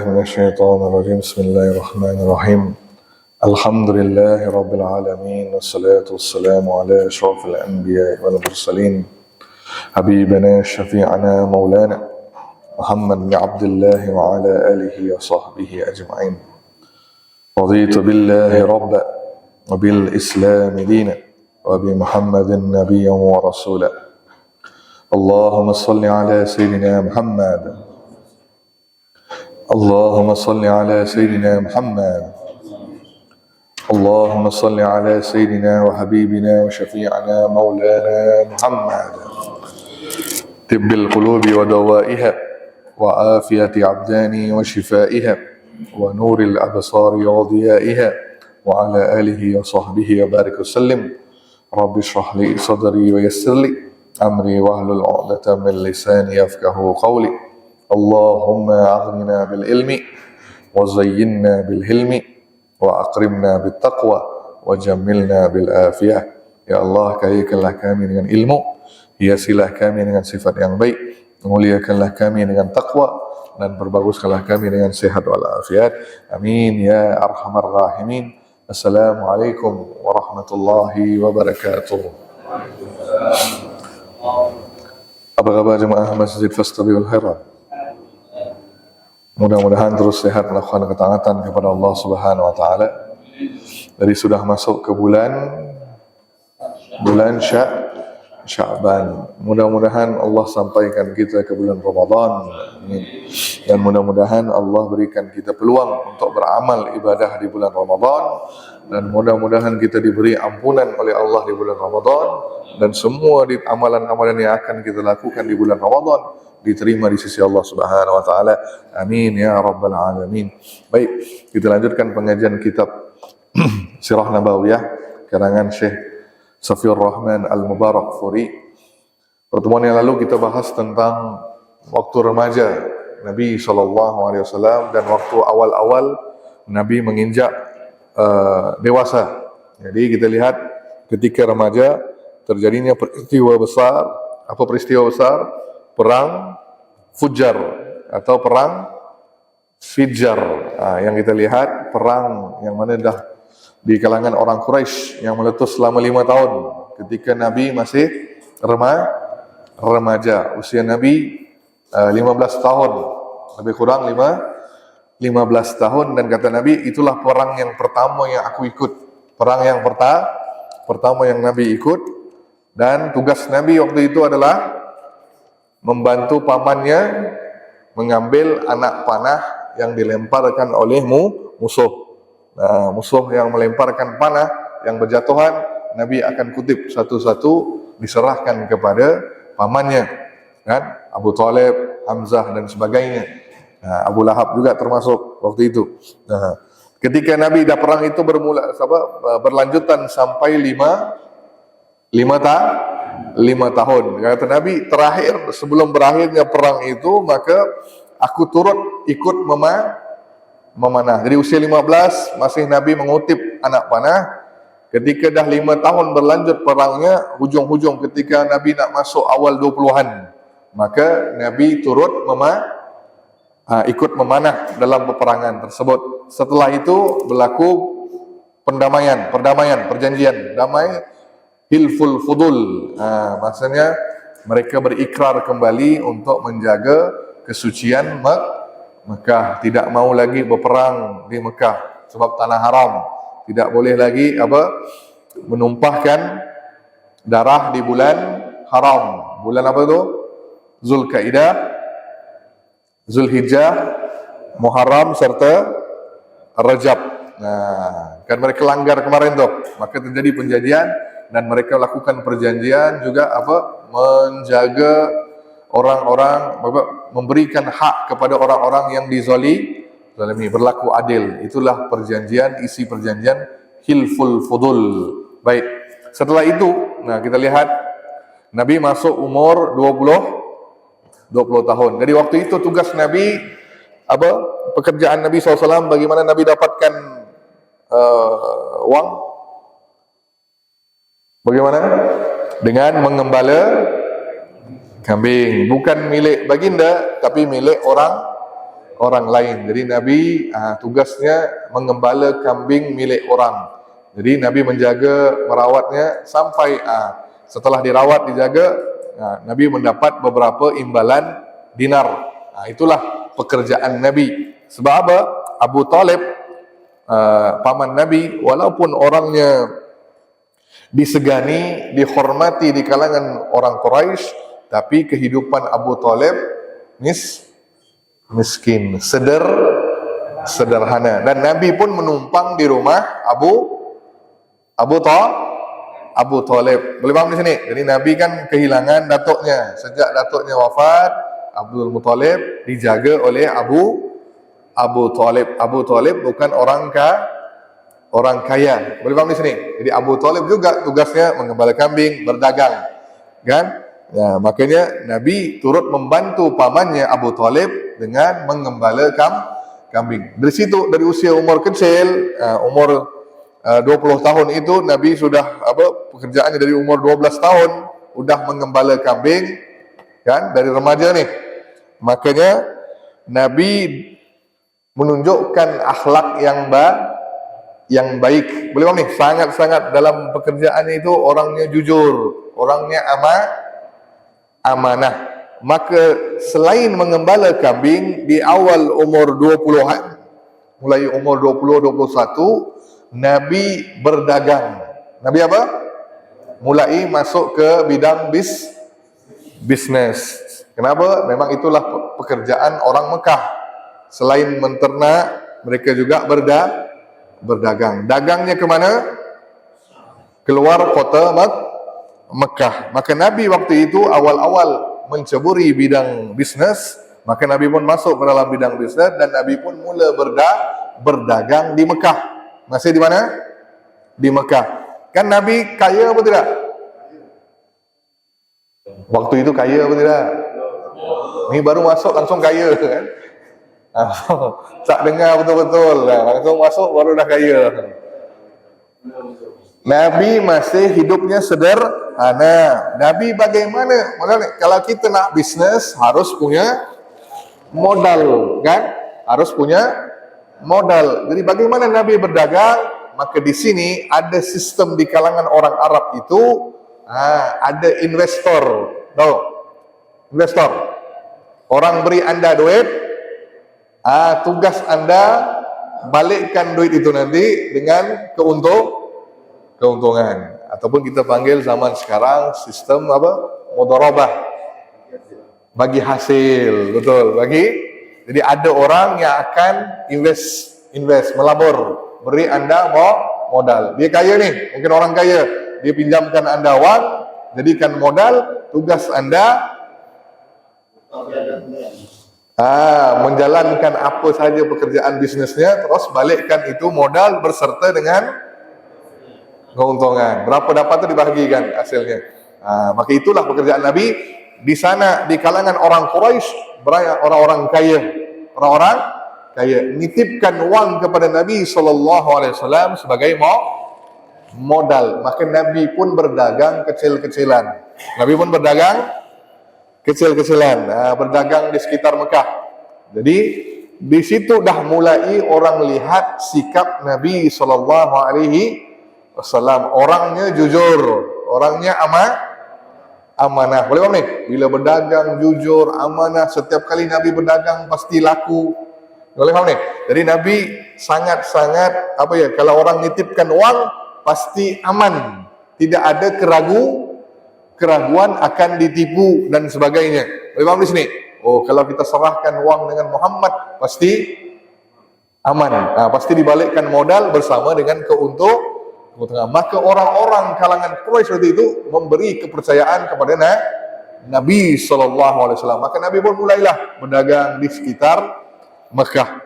من الشيطان الرجيم بسم الله الرحمن الرحيم الحمد لله رب العالمين والصلاة والسلام على أشرف الأنبياء والمرسلين حبيبنا شفيعنا مولانا محمد بن عبد الله وعلى آله وصحبه أجمعين رضيت بالله ربا وبالإسلام دينا وبمحمد نبيا ورسولا اللهم صل على سيدنا محمد اللهم صل على سيدنا محمد اللهم صل على سيدنا وحبيبنا وشفيعنا مولانا محمد طب القلوب ودوائها وعافية أبدان وشفائها ونور الأبصار وضيائها وعلى آله وصحبه وبارك وسلم رب اشرح لي صدري ويسر لي أمري واحلل عقدة من لساني يفقهوا قولي اللهم أغننا بالعلم وزينا بالحلم وأكرمنا بالتقوى وجملنا بالعافية. Ya Allah, kayakanlah kami dengan ilmu, hiasilah kami dengan sifat yang baik, muliakanlah kami dengan takwa, dan perbaguskanlah kami dengan sehat walafiat. Amin ya arhamar rahimin. Assalamualaikum warahmatullahi wabarakatuh. Apa kabar jemaah Masjid Fastabiqul Khairat? Mudah-mudahan terus sehat melakukan ketaatan kepada Allah Subhanahu wa taala. Dari sudah masuk ke bulan Sya'ban. Mudah-mudahan Allah sampaikan kita ke bulan Ramadan. Amin. Dan mudah-mudahan Allah berikan kita peluang untuk beramal ibadah di bulan Ramadan, dan mudah-mudahan kita diberi ampunan oleh Allah di bulan Ramadan, dan semua amalan-amalan yang akan kita lakukan di bulan Ramadan diterima di sisi Allah Subhanahu wa taala. Amin ya rabbal alamin. Baik, kita lanjutkan pengajian kitab Sirah Nabawiyah karangan Syekh Safiur Rahman Al-Mubarakfuri. Pertemuan yang lalu kita bahas tentang waktu remaja Nabi SAW dan waktu awal-awal Nabi menginjak dewasa. Jadi kita lihat ketika remaja terjadinya peristiwa besar. Apa peristiwa besar? Perang Fujar atau perang Fijar. Yang kita lihat perang yang mana dah di kalangan orang Quraisy yang meletus selama 5 tahun ketika Nabi masih remaja. Usia Nabi 15 tahun, lebih kurang 15 tahun, dan kata Nabi, itulah perang yang pertama yang aku ikut. Perang yang pertama yang Nabi ikut, dan tugas Nabi waktu itu adalah membantu pamannya mengambil anak panah yang dilemparkan oleh musuh. Nah, musuh yang melemparkan panah yang berjatuhan, Nabi akan kutip satu-satu, diserahkan kepada pamannya, kan? Abu Talib, Hamzah dan sebagainya. Nah, Abu Lahab juga termasuk waktu itu. Nah, ketika Nabi dah perang itu berlanjutan sampai 5 tahun. Kata Nabi, terakhir sebelum berakhirnya perang itu, maka aku turut ikut memanah. Jadi usia 15 masih Nabi mengutip anak panah. Ketika dah 5 tahun berlanjut perangnya, hujung-hujung ketika Nabi nak masuk awal 20-an, maka Nabi turut ikut memanah dalam peperangan tersebut. Setelah itu berlaku perdamaian, perjanjian damai, Hilful Fudul. Maksudnya mereka berikrar kembali untuk menjaga kesucian Mekah, tidak mau lagi berperang di Mekah sebab tanah haram. Tidak boleh lagi menumpahkan darah di bulan haram. Bulan apa itu? Zulkaidah, Zulhijjah, Muharram serta Rajab. Nah, kan mereka langgar kemarin tuh, maka terjadi penjajian, dan mereka lakukan perjanjian juga menjaga orang-orang, memberikan hak kepada orang-orang yang dizalimi, berlaku adil. Itulah perjanjian, isi perjanjian Hilful Fudul. Baik, setelah itu, nah kita lihat Nabi masuk umur 20 tahun. Jadi waktu itu tugas Nabi, pekerjaan Nabi SAW, bagaimana Nabi dapatkan uang? Bagaimana? Dengan mengembala kambing. Bukan milik baginda, tapi milik orang orang lain. Jadi Nabi tugasnya mengembala kambing milik orang. Jadi Nabi menjaga, merawatnya sampai setelah dirawat, dijaga, Nabi mendapat beberapa imbalan dinar. Itulah pekerjaan Nabi. Sebab apa? Abu Talib, paman Nabi, walaupun orangnya disegani, dihormati di kalangan orang Quraisy, tapi kehidupan Abu Talib miskin, sederhana. Dan Nabi pun menumpang di rumah Abu Talib. Boleh faham di sini? Jadi Nabi kan kehilangan datuknya. Sejak datuknya wafat, Abdul Muthalib dijaga oleh Abu Talib. Abu Talib bukan orang kaya. Boleh faham di sini? Jadi Abu Talib juga tugasnya mengembala kambing, berdagang. Kan? Ya, makanya Nabi turut membantu pamannya Abu Talib dengan mengembala kambing. Dari situ, dari usia umur kecil, umur 20 tahun itu Nabi sudah pekerjaannya dari umur 12 tahun sudah mengembala kambing, kan, dari remaja nih. Makanya Nabi menunjukkan akhlak yang baik. Boleh faham nih, sangat-sangat dalam pekerjaannya itu orangnya jujur, orangnya amanah. Maka selain mengembala kambing di awal umur 20-an, mulai umur 20-21, Nabi berdagang. Nabi apa? Mulai masuk ke bidang bisnes. Kenapa? Memang itulah pekerjaan orang Mekah. Selain menternak, mereka juga berdagang. Dagangnya kemana? Keluar kota Mekah. Maka Nabi waktu itu awal-awal menceburi bidang bisnes, maka Nabi pun masuk ke dalam bidang bisnes dan Nabi pun mula berdagang di Mekah. Masih di mana? Di Mekah. Kan Nabi kaya apa tidak? Waktu itu kaya apa tidak? Ini baru masuk langsung kaya kan? Tak dengar betul-betul, langsung masuk baru dah kaya. Nabi masih hidupnya sederhana. Nabi bagaimana? Kalau kita nak bisnes harus punya modal, kan? Harus punya modal. Jadi bagaimana Nabi berdagang? Maka di sini ada sistem di kalangan orang Arab itu, ada investor. Tahu? Investor. Orang beri Anda duit, tugas Anda balikkan duit itu nanti dengan keuntungan. Ataupun kita panggil zaman sekarang sistem mudharabah. Bagi hasil, betul, jadi ada orang yang akan invest, melabur, beri Anda modal. Dia kaya nih, mungkin orang kaya. Dia pinjamkan Anda uang, jadikan modal. Tugas Anda menjalankan apa saja pekerjaan bisnisnya, terus balikkan itu modal berserta dengan keuntungan. Berapa dapat itu dibagikan hasilnya. Maka itulah pekerjaan Nabi. Di sana di kalangan orang Quraisy, orang-orang kaya nitipkan uang kepada Nabi SAW sebagai modal. Maka Nabi pun berdagang kecil-kecilan. Berdagang di sekitar Mekah. Jadi di situ dah mulai orang lihat sikap Nabi SAW. Orangnya jujur, orangnya amanah. Boleh faham nih? Bila berdagang jujur, amanah, setiap kali Nabi berdagang pasti laku. Boleh faham nih? Jadi Nabi sangat-sangat kalau orang nitipkan uang pasti aman. Tidak ada keraguan akan ditipu dan sebagainya. Boleh faham di sini? Kalau kita serahkan uang dengan Muhammad pasti aman. Pasti dibalikkan modal bersama dengan keuntungan. Maka orang-orang kalangan Quraisy waktu itu memberi kepercayaan kepada Nabi SAW. Maka Nabi pun mulailah berdagang di sekitar Mekah.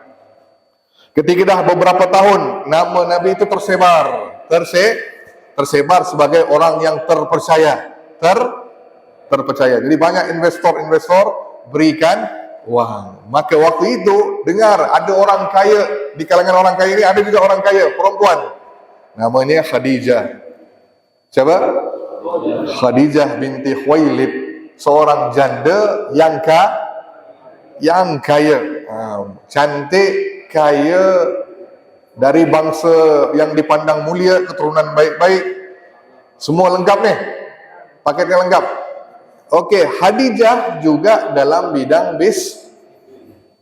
Ketika dah beberapa tahun, nama Nabi itu tersebar sebagai orang yang terpercaya. Jadi banyak investor berikan uang. Maka waktu itu dengar ada orang kaya, di kalangan orang kaya ini ada juga orang kaya perempuan. Namanya Khadijah. Siapa? Khadijah binti Khuwailid, seorang janda yang kaya. Cantik, kaya, dari bangsa yang dipandang mulia, keturunan baik-baik, semua lengkap nih, paketnya lengkap. Okey, Khadijah juga dalam bidang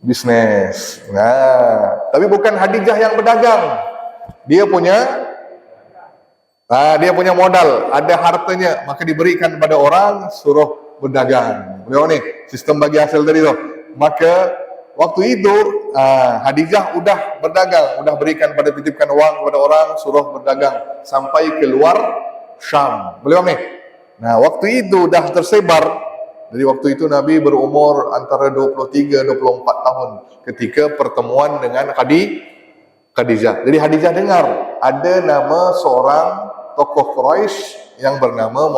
bisnes. Nah, tapi bukan Khadijah yang berdagang. Dia punya modal, ada hartanya, maka diberikan pada orang, suruh berdagang. Beliau nih, sistem bagi hasil tadi tu. Maka waktu itu Khadijah udah berdagang, udah berikan titipkan uang kepada orang, suruh berdagang sampai keluar Syam. Beliau nih. Nah, waktu itu dah tersebar. Jadi waktu itu Nabi berumur antara 23-24 tahun ketika pertemuan dengan Khadijah. Jadi Khadijah dengar ada nama seorang tokoh Quraisy yang bernama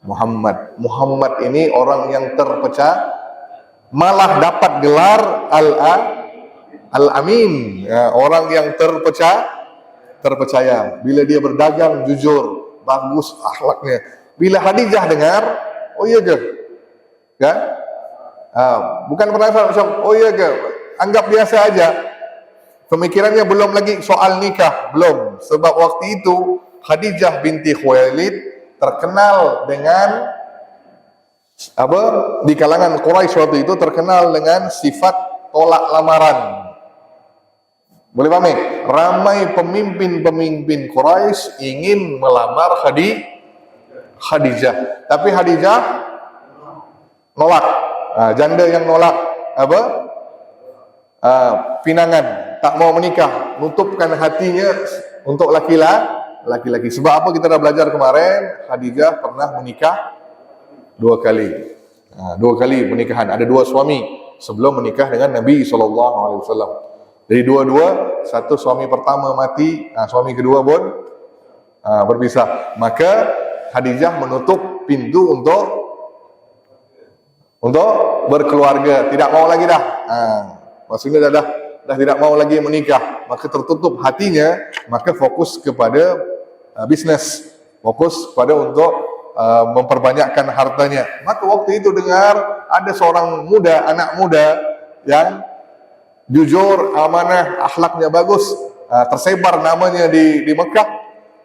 Muhammad. Muhammad ini orang yang terpecah, malah dapat gelar Al-Amin, orang yang terpercaya. Bila dia berdagang jujur, bagus akhlaknya. Bila Khadijah dengar, oh iya ke? Kan? Bukan penasaran macam, oh iya ke? Anggap biasa aja. Pemikirannya belum lagi soal nikah, belum. Sebab waktu itu Khadijah binti Khuwailid terkenal dengan di kalangan Quraisy waktu itu terkenal dengan sifat tolak lamaran. Boleh paham ni? Ramai pemimpin-pemimpin Quraisy ingin melamar Khadijah, tapi Khadijah nolak. Janda yang nolak pinangan, tak mau menikah, nutupkan hatinya untuk laki-laki. Sebab apa kita dah belajar kemarin, Khadijah pernah menikah 2 kali. 2 kali pernikahan, ada 2 suami sebelum menikah dengan Nabi SAW. Jadi dua-dua, satu suami pertama mati, suami kedua pun berpisah. Maka Khadijah menutup pintu untuk berkeluarga, tidak mau lagi dah. Maksudnya dah tidak mau lagi menikah, maka tertutup hatinya, maka fokus kepada bisnes, fokus pada untuk memperbanyakkan hartanya. Maka waktu itu dengar ada seorang anak muda yang jujur, amanah, akhlaknya bagus, tersebar namanya di Mekah.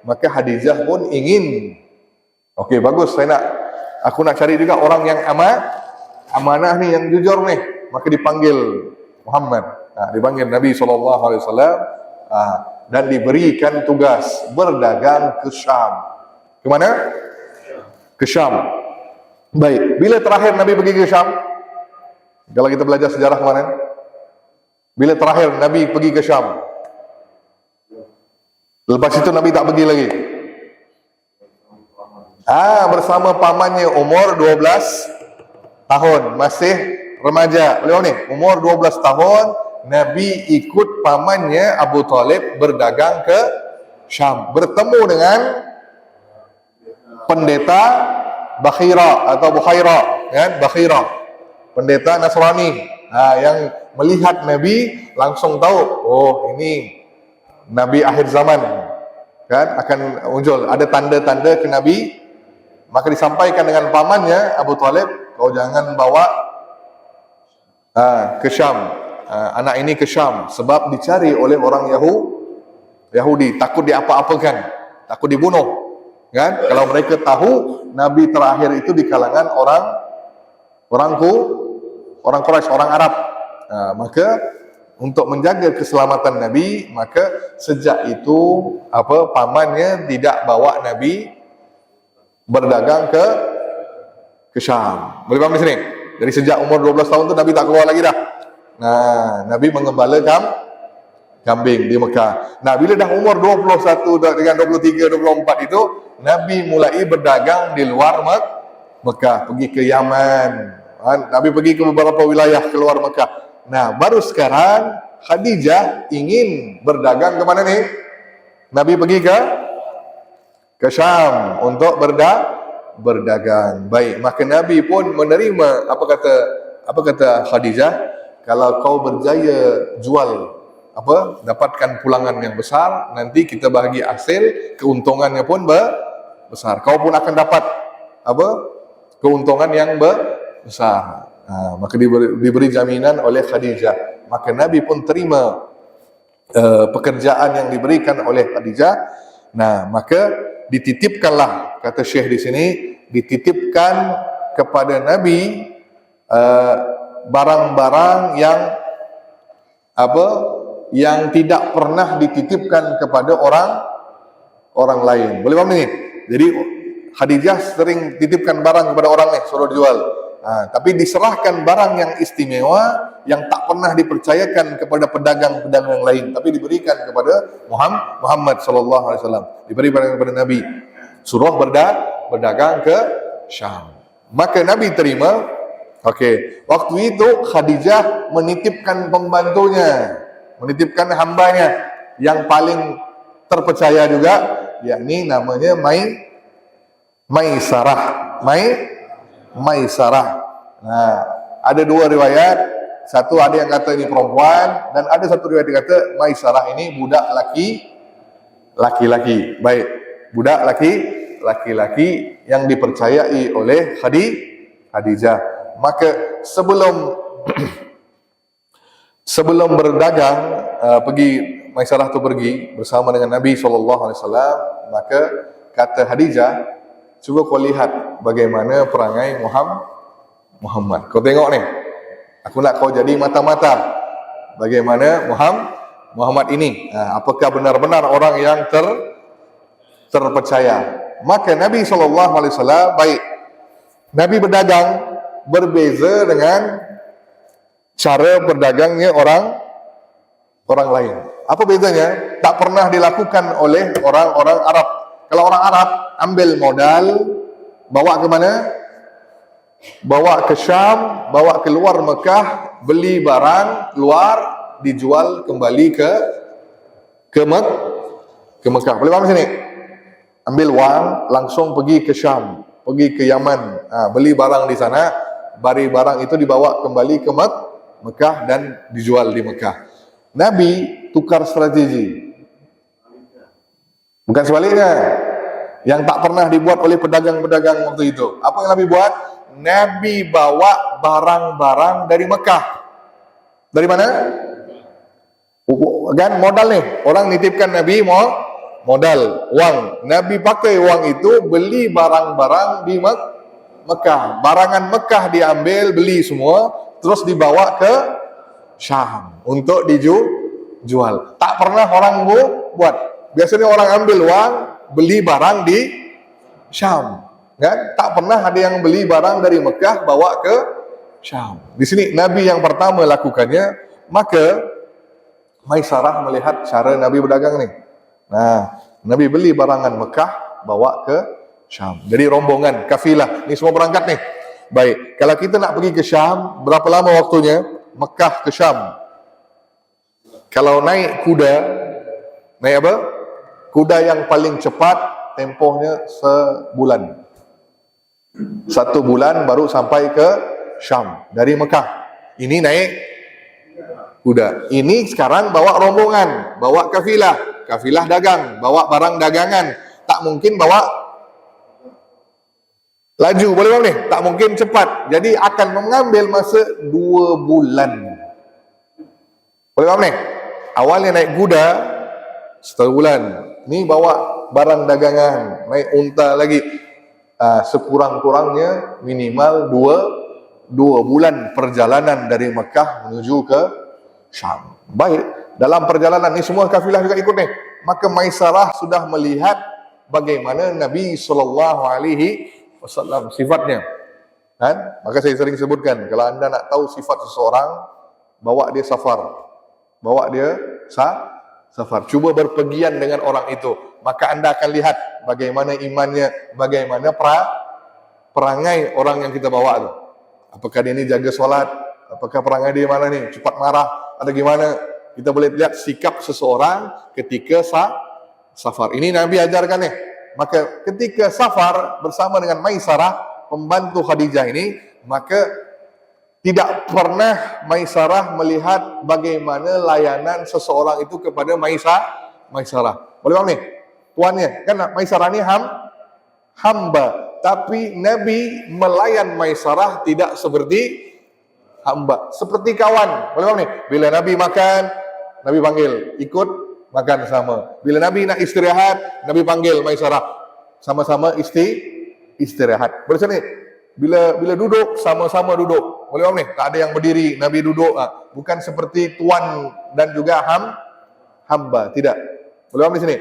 Maka Khadijah pun ingin, okey bagus, aku nak cari juga orang yang amanah nih, yang jujur nih. Maka dipanggil Muhammad, dipanggil Nabi SAW, dan diberikan tugas berdagang ke Syam. Ke mana? Ke Syam. Baik, bila terakhir Nabi pergi ke Syam? Kalau kita belajar sejarah kemarin, bila terakhir Nabi pergi ke Syam? Lepas itu Nabi tak pergi lagi. Bersama pamannya umur 12 tahun, masih remaja. Beliau ni umur 12 tahun, Nabi ikut pamannya Abu Talib berdagang ke Syam, bertemu dengan pendeta Bakhira atau Bukhaira, kan? Bakhira, pendeta Nasrani, yang melihat Nabi langsung tahu, oh ini Nabi akhir zaman, kan? Akan muncul ada tanda-tanda ke Nabi. Maka disampaikan dengan pamannya Abu Talib, kau jangan bawa ke Syam, anak ini ke Syam, sebab dicari oleh orang Yahudi, takut diapa-apakan, takut dibunuh, kan? Kalau mereka tahu Nabi terakhir itu di kalangan orang Quraisy, orang Arab, maka untuk menjaga keselamatan Nabi, maka sejak itu pamannya tidak bawa Nabi berdagang ke Syam. Boleh paham di sini? Dari sejak umur 12 tahun tu Nabi tak keluar lagi dah. Nabi mengembala kambing di Mekah. Bila dah umur 21 dengan 23, 24 itu, Nabi mulai berdagang di luar Mekah, pergi ke Yaman. Nabi pergi ke beberapa wilayah keluar Mekah. Baru sekarang Khadijah ingin berdagang ke mana nih? Nabi pergi ke Syam untuk berdagang. Baik, maka Nabi pun menerima apa kata Khadijah, kalau kau berjaya jual dapatkan pulangan yang besar, nanti kita bahagi hasil, keuntungannya pun besar. Kau pun akan dapat keuntungan yang besar. Maka diberi jaminan oleh Khadijah. Maka Nabi pun terima pekerjaan yang diberikan oleh Khadijah. Nah, maka dititipkanlah, kata Syekh di sini, dititipkan kepada Nabi barang-barang yang yang tidak pernah dititipkan kepada orang lain. Boleh paham ni? Jadi Khadijah sering titipkan barang kepada orang ni, suruh jual. Tapi diserahkan barang yang istimewa yang tak pernah dipercayakan kepada pedagang-pedagang yang lain, tapi diberikan kepada Muhammad sallallahu alaihi wasallam, diberikan kepada Nabi, suruh berdagang ke Syam. Maka Nabi terima. Okey, waktu itu Khadijah menitipkan pembantunya, menitipkan hambanya yang paling terpercaya juga, yakni namanya Maisarah. Maisarah. Nah, ada dua riwayat. Satu ada yang kata ini perempuan, dan ada satu riwayat yang kata Maisarah ini budak laki-laki. Baik, budak laki-laki yang dipercayai oleh Khadijah. Maka sebelum berdagang, Maisarah tu pergi bersama dengan Nabi SAW. Maka kata Khadijah, cuba kau lihat bagaimana perangai Muhammad. Kau tengok ni, aku nak kau jadi mata-mata bagaimana Muhammad ini. Apakah benar-benar orang yang terpercaya. Maka Nabi SAW, baik, Nabi berdagang berbeza dengan cara berdagangnya orang lain. Apa bezanya? Tak pernah dilakukan oleh orang-orang Arab. Kalau orang Arab ambil modal, bawa ke mana? Bawa ke Syam, bawa keluar Mekah, beli barang, keluar, dijual kembali ke Mekah. Boleh faham sini? Ambil wang, langsung pergi ke Syam, pergi ke Yaman, beli barang di sana, barang itu dibawa kembali ke Mekah dan dijual di Mekah. Nabi tukar strategi. Bukan sebaliknya. Yang tak pernah dibuat oleh pedagang-pedagang waktu itu. Apa yang Nabi buat? Nabi bawa barang-barang dari Mekah. Dari mana? Kan modal nih. Orang nitipkan Nabi modal, wang. Nabi pakai wang itu beli barang-barang di Mekah. Barangan Mekah diambil, beli semua, terus dibawa ke Syam untuk dijual. Tak pernah orang buat. Biasanya orang ambil wang, beli barang di Syam, kan? Tak pernah ada yang beli barang dari Mekah bawa ke Syam. Di sini Nabi yang pertama lakukannya. Maka Maisarah melihat cara Nabi berdagang ni. Nah, Nabi beli barangan Mekah bawa ke Syam. Jadi rombongan, kafilah, ni semua berangkat ni. Baik, kalau kita nak pergi ke Syam, berapa lama waktunya? Mekah ke Syam. Kalau naik kuda, naik apa? Kuda yang paling cepat, tempohnya sebulan. 1 bulan baru sampai ke Syam dari Mekah. Ini naik kuda. Ini sekarang bawa rombongan, bawa kafilah dagang, bawa barang dagangan. Tak mungkin bawa laju, boleh faham ni? Tak mungkin cepat. Jadi akan mengambil masa 2 bulan. Boleh faham ni? Awalnya naik kuda, 1 bulan. Ni bawa barang dagangan, naik unta lagi. Sekurang-kurangnya minimal 2 bulan perjalanan dari Mekah menuju ke Syam. Baik, dalam perjalanan ni semua kafilah juga ikut ni. Maka Maisarah sudah melihat bagaimana Nabi SAW sifatnya, kan? Maka saya sering sebutkan, kalau anda nak tahu sifat seseorang, bawa dia safar, safar. Cuba berpergian dengan orang itu, maka anda akan lihat bagaimana imannya, bagaimana perangai orang yang kita bawa tu. Apakah dia ni jaga solat? Apakah perangai dia mana ni? Cepat marah? Ada gimana? Kita boleh lihat sikap seseorang ketika safar. Ini Nabi ajarkan ni. Maka ketika safar bersama dengan Maisarah, pembantu Khadijah ini, maka tidak pernah Maisarah melihat bagaimana layanan seseorang itu kepada Maisarah. Boleh faham ni? Tuannya, kan Maisarah ni hamba. Tapi Nabi melayan Maisarah tidak seperti hamba. Seperti kawan. Boleh paham nih? Bila Nabi makan, Nabi panggil, ikut makan sama. Bila Nabi nak istirahat, Nabi panggil Maisarah, sama-sama istirahat. Boleh sini? Bila duduk, sama-sama duduk. Boleh paham nih? Tak ada yang berdiri, Nabi duduk. Bukan seperti tuan dan juga hamba. Tidak. Boleh paham di sini?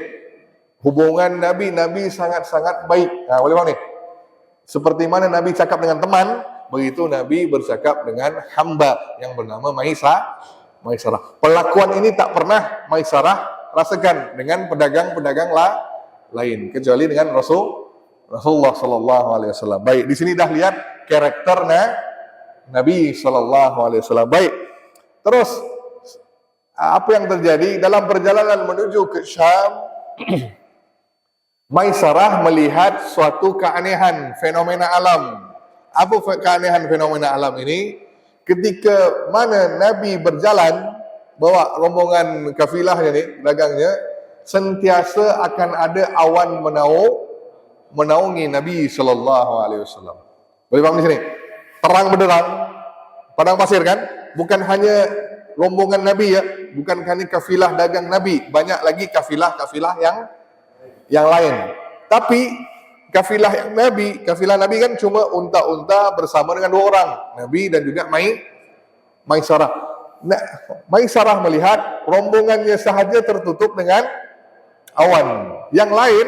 Hubungan Nabi sangat-sangat baik. Boleh paham nih? Seperti mana Nabi cakap dengan teman, begitu Nabi bercakap dengan hamba yang bernama Maisarah. Perlakuan ini tak pernah Maisarah rasakan dengan pedagang-pedagang lain, kecuali dengan Rasulullah sallallahu alaihi wasallam. Baik, di sini dah lihat karakternya Nabi sallallahu alaihi wasallam. Baik. Terus apa yang terjadi dalam perjalanan menuju ke Syam? Maisarah melihat suatu keanehan, fenomena alam. Apa keanehan fenomena alam ini? Ketika mana Nabi berjalan, bawa rombongan kafilahnya ni, dagangnya, sentiasa akan ada awan menaungi Nabi sallallahu alaihi wasallam. Boleh faham di sini? Terang benderang, padang pasir kan? Bukan hanya rombongan Nabi ya, bukan hanya kafilah dagang Nabi, banyak lagi kafilah-kafilah yang lain. Tapi kafilah Nabi kan cuma unta-unta bersama dengan 2 orang, Nabi dan juga Maisarah. Maisarah melihat rombongannya sahaja tertutup dengan awan. Yang lain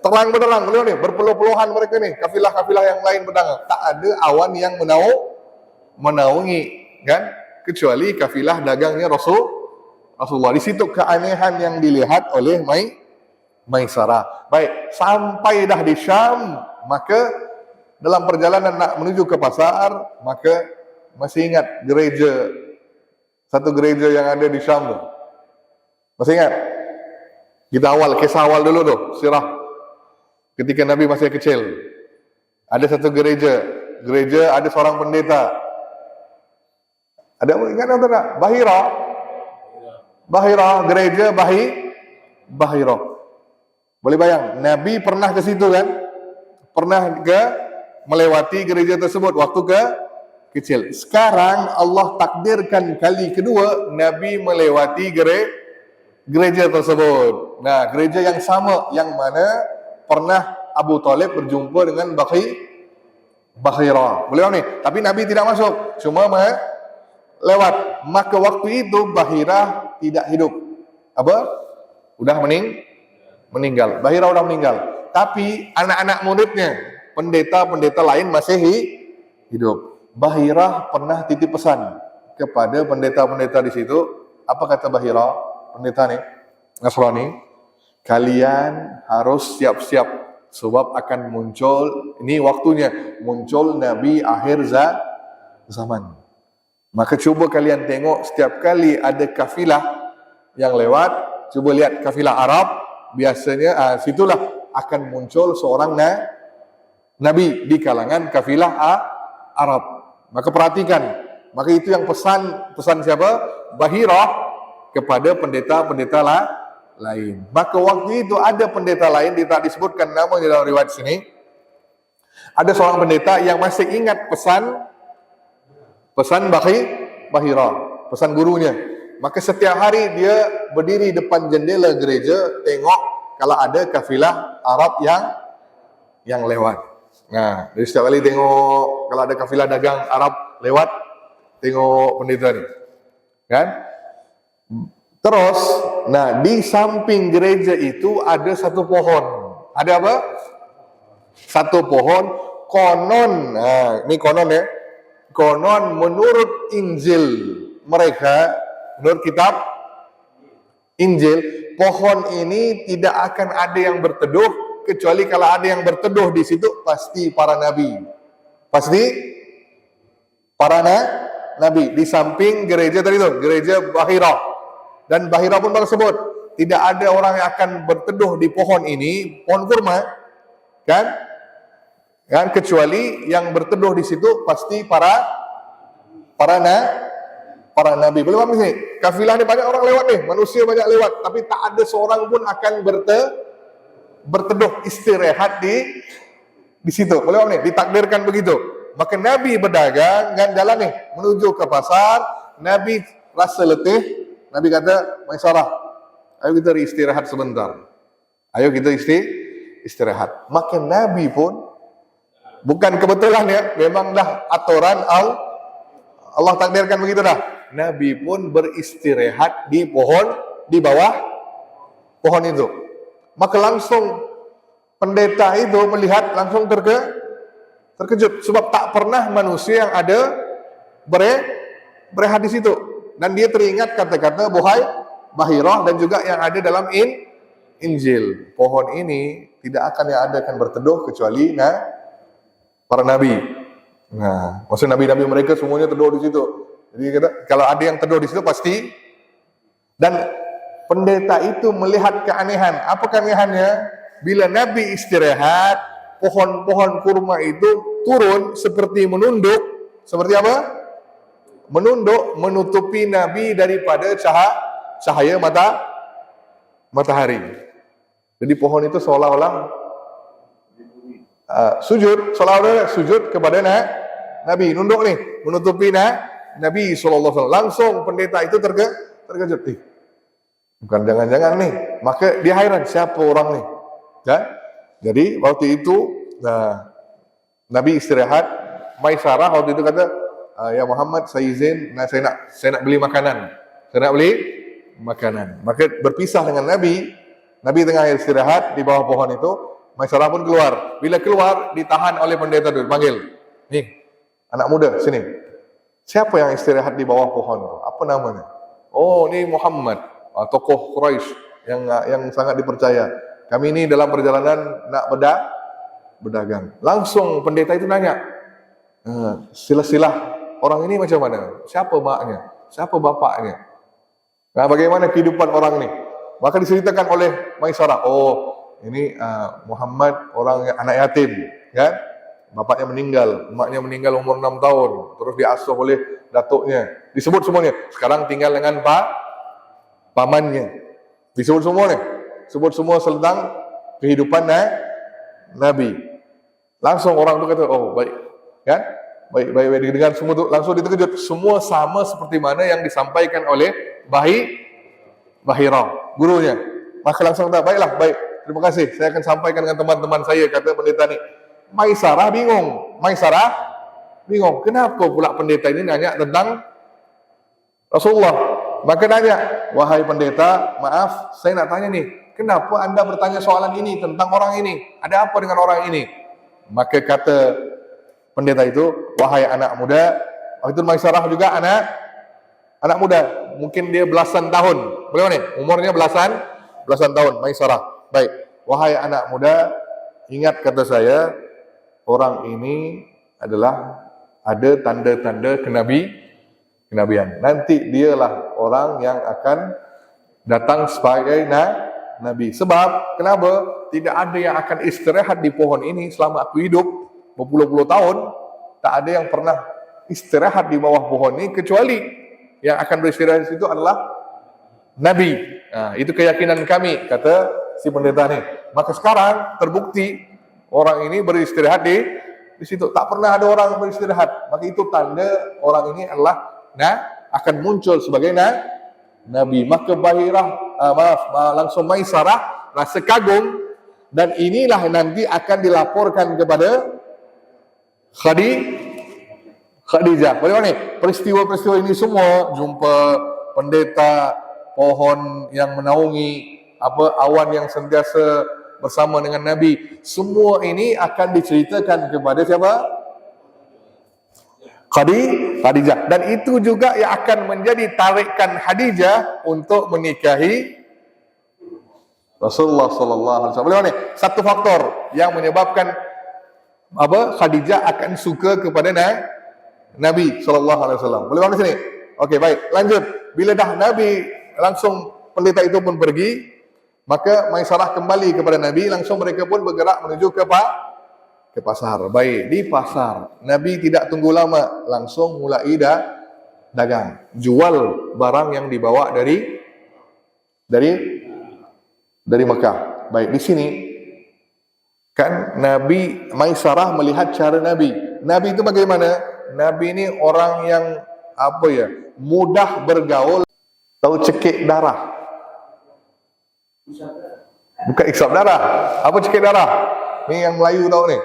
terang benderang, nih, berpuluh-puluhan mereka nih, kafilah-kafilah yang lain berdagang. Tak ada awan yang menaungi, kan? Kecuali kafilah dagangnya Rasulullah. Di situ keanehan yang dilihat oleh Maisarah. Baik, sampai dah di Syam, maka dalam perjalanan nak menuju ke pasar, maka masih ingat satu gereja yang ada di Syam tu? Masih ingat? Kita kisah awal dulu tu, sirah. Ketika Nabi masih kecil, ada satu gereja ada seorang pendeta. Ada ingat atau tak? Bahira, gereja Bahira. Boleh bayang, Nabi pernah ke situ kan? Pernah melewati gereja tersebut waktu kecil. Sekarang Allah takdirkan kali kedua Nabi melewati gereja tersebut. Nah, gereja yang sama yang mana pernah Abu Talib berjumpa dengan Bahira. Boleh ni? Tapi Nabi tidak masuk, cuma lewat. Maka waktu itu Bahira tidak hidup. Apa? Udah meninggal. Bahira udah meninggal. Tapi anak-anak muridnya, pendeta-pendeta lain masih hidup. Bahira pernah titip pesan kepada pendeta-pendeta di situ. Apa kata Bahira, pendeta nih, Nasrani? Kalian harus siap-siap sebab akan muncul, ini waktunya, muncul Nabi akhir zaman. Maka cuba kalian tengok setiap kali ada kafilah yang lewat, cuba lihat kafilah Arab, biasanya situlah akan muncul seorang Nabi di kalangan kafilah Arab. Maka perhatikan, maka itu yang pesan siapa? Bahira kepada pendeta-pendeta lain. Maka waktu itu ada pendeta lain, tidak disebutkan namanya dalam riwayat sini. Ada seorang pendeta yang masih ingat pesan Bahira, pesan gurunya. Maka setiap hari dia berdiri depan jendela gereja, tengok kalau ada kafilah Arab yang lewat. Nah, jadi setiap kali tengok kalau ada kafilah dagang Arab lewat, tengok pendeta ni. Kan? Terus, nah di samping gereja itu ada satu pohon. Ada apa? Satu pohon, konon, ini konon ya. Konon menurut Injil mereka, menurut kitab Injil, pohon ini tidak akan ada yang berteduh, kecuali kalau ada yang berteduh di situ pasti para nabi. Pasti para nabi. Di samping gereja tadi itu, gereja Bahira. Dan Bahira pun tersebut, tidak ada orang yang akan berteduh di pohon ini, pohon kurma, kan? Kecuali yang berteduh di situ pasti para nabi. Boleh paham sini? Kafilah ni banyak orang lewat nih, manusia banyak lewat, tapi tak ada seorang pun akan berteduh istirahat di situ. Boleh paham nih? Ditakdirkan begitu. Maka Nabi berdagang dan jalan nih menuju ke pasar. Nabi rasa letih. Nabi kata, Maisarah, ayo kita istirahat sebentar. Ayo kita istirahat. Maka Nabi pun, bukan kebetulan ya, memang dah aturan Allah takdirkan begitu dah. Nabi pun beristirahat di pohon, di bawah pohon itu. Maka langsung pendeta itu melihat, langsung terkejut. Sebab tak pernah manusia yang ada berehat di situ. Dan dia teringat kata-kata Bahirah dan juga yang ada dalam Injil. Pohon ini tidak akan yang ada akan berteduh kecuali para nabi. Nah, maksud nabi-nabi mereka semuanya teduh di situ. Jadi kalau ada yang teduh di situ pasti. Dan pendeta itu melihat keanehan. Apa keanehannya? Bila Nabi istirahat, pohon-pohon kurma itu turun seperti menunduk. Seperti apa? Menunduk, menutupi Nabi daripada cahaya matahari. Jadi pohon itu seolah-olah sujud kepada Nabi, nunduk nih, menutupi Nabi SAW. Langsung pendeta itu terkejut. Bukan jangan-jangan nih. Maka dia heran, siapa orang nih? Ya? Jadi waktu itu Nabi istirahat. Maisarah waktu itu kata, ya Muhammad, saya izin, saya nak beli makanan. Maka berpisah dengan Nabi. Nabi tengah istirahat di bawah pohon itu. Maisarah pun keluar. Bila keluar, ditahan oleh pendeta dulu. Panggil, nih, anak muda, sini. Siapa yang istirahat di bawah pohon itu? Apa namanya? Oh, ini Muhammad, tokoh Quraisy yang sangat dipercaya. Kami ini dalam perjalanan nak berdagang. Langsung pendeta itu nanya, silah-silah orang ini macam mana? Siapa maknya? Siapa bapaknya? Nah, bagaimana kehidupan orang ini? Maka diceritakan oleh Maisarah. Oh, ini Muhammad orang yang anak yatim, kan? Bapaknya meninggal, emaknya meninggal umur 6 tahun, terus diasuh oleh datuknya. Disebut semuanya. Sekarang tinggal dengan pamannya. Disebut semua nih. Sebut semua tentang kehidupan Nabi. Langsung orang itu kata, oh baik, kan? Baik dengan semua itu langsung diterkejut. Semua sama seperti mana yang disampaikan oleh Bahirah, gurunya. Maka langsung kata, baiklah, baik. Terima kasih. Saya akan sampaikan dengan teman-teman saya, kata pendeta ini. Maisarah bingung. Kenapa pula pendeta ini nanya tentang Rasulullah? Maka nanya, wahai pendeta, maaf, saya nak tanya nih, kenapa anda bertanya soalan ini tentang orang ini? Ada apa dengan orang ini? Maka kata pendeta itu, wahai anak muda, waktu itu Maisarah juga anak muda, mungkin dia belasan tahun. Bagaimana nih? Umurnya belasan tahun, Maisarah. Baik, wahai anak muda, ingat kata saya, orang ini adalah ada tanda-tanda kenabian. Nanti dialah orang yang akan datang sebagai nabi. Sebab kenapa? Tidak ada yang akan istirahat di pohon ini selama aku hidup berpuluh-puluh tahun. Tak ada yang pernah istirahat di bawah pohon ini kecuali yang akan beristirahat di situ adalah nabi. Nah, itu keyakinan kami, kata si pendeta nih. Maka sekarang terbukti orang ini beristirahat di situ. Tak pernah ada orang beristirahat. Maka itu tanda orang ini adalah akan muncul sebagai nabi. Maka langsung Maisarah rasa kagum, dan inilah nanti akan dilaporkan kepada Khadijah. Bagaimana nih? Peristiwa-peristiwa ini semua, jumpa pendeta, pohon yang menaungi, awan yang sentiasa bersama dengan Nabi, semua ini akan diceritakan kepada siapa? Khadijah. Dan itu juga yang akan menjadi tarikan Khadijah untuk menikahi Rasulullah sallallahu alaihi wasallam. Bagaimana nih? Satu faktor yang menyebabkan Khadijah akan suka kepada Nabi sallallahu alaihi wasallam. Boleh faham di sini? Okey, baik. Lanjut. Bila dah Nabi langsung pendeta itu pun pergi, maka Maisarah kembali kepada Nabi, langsung mereka pun bergerak menuju ke pasar. Baik, di pasar Nabi tidak tunggu lama, langsung mulai dagang, jual barang yang dibawa dari Mekah. Baik, di sini kan Nabi Maisarah melihat cara Nabi. Nabi itu bagaimana? Nabi ini orang yang apa ya? Mudah bergaul, tahu cekik darah. Bukan isap darah. Apa cekik darah? Ni yang Melayu tahu ni.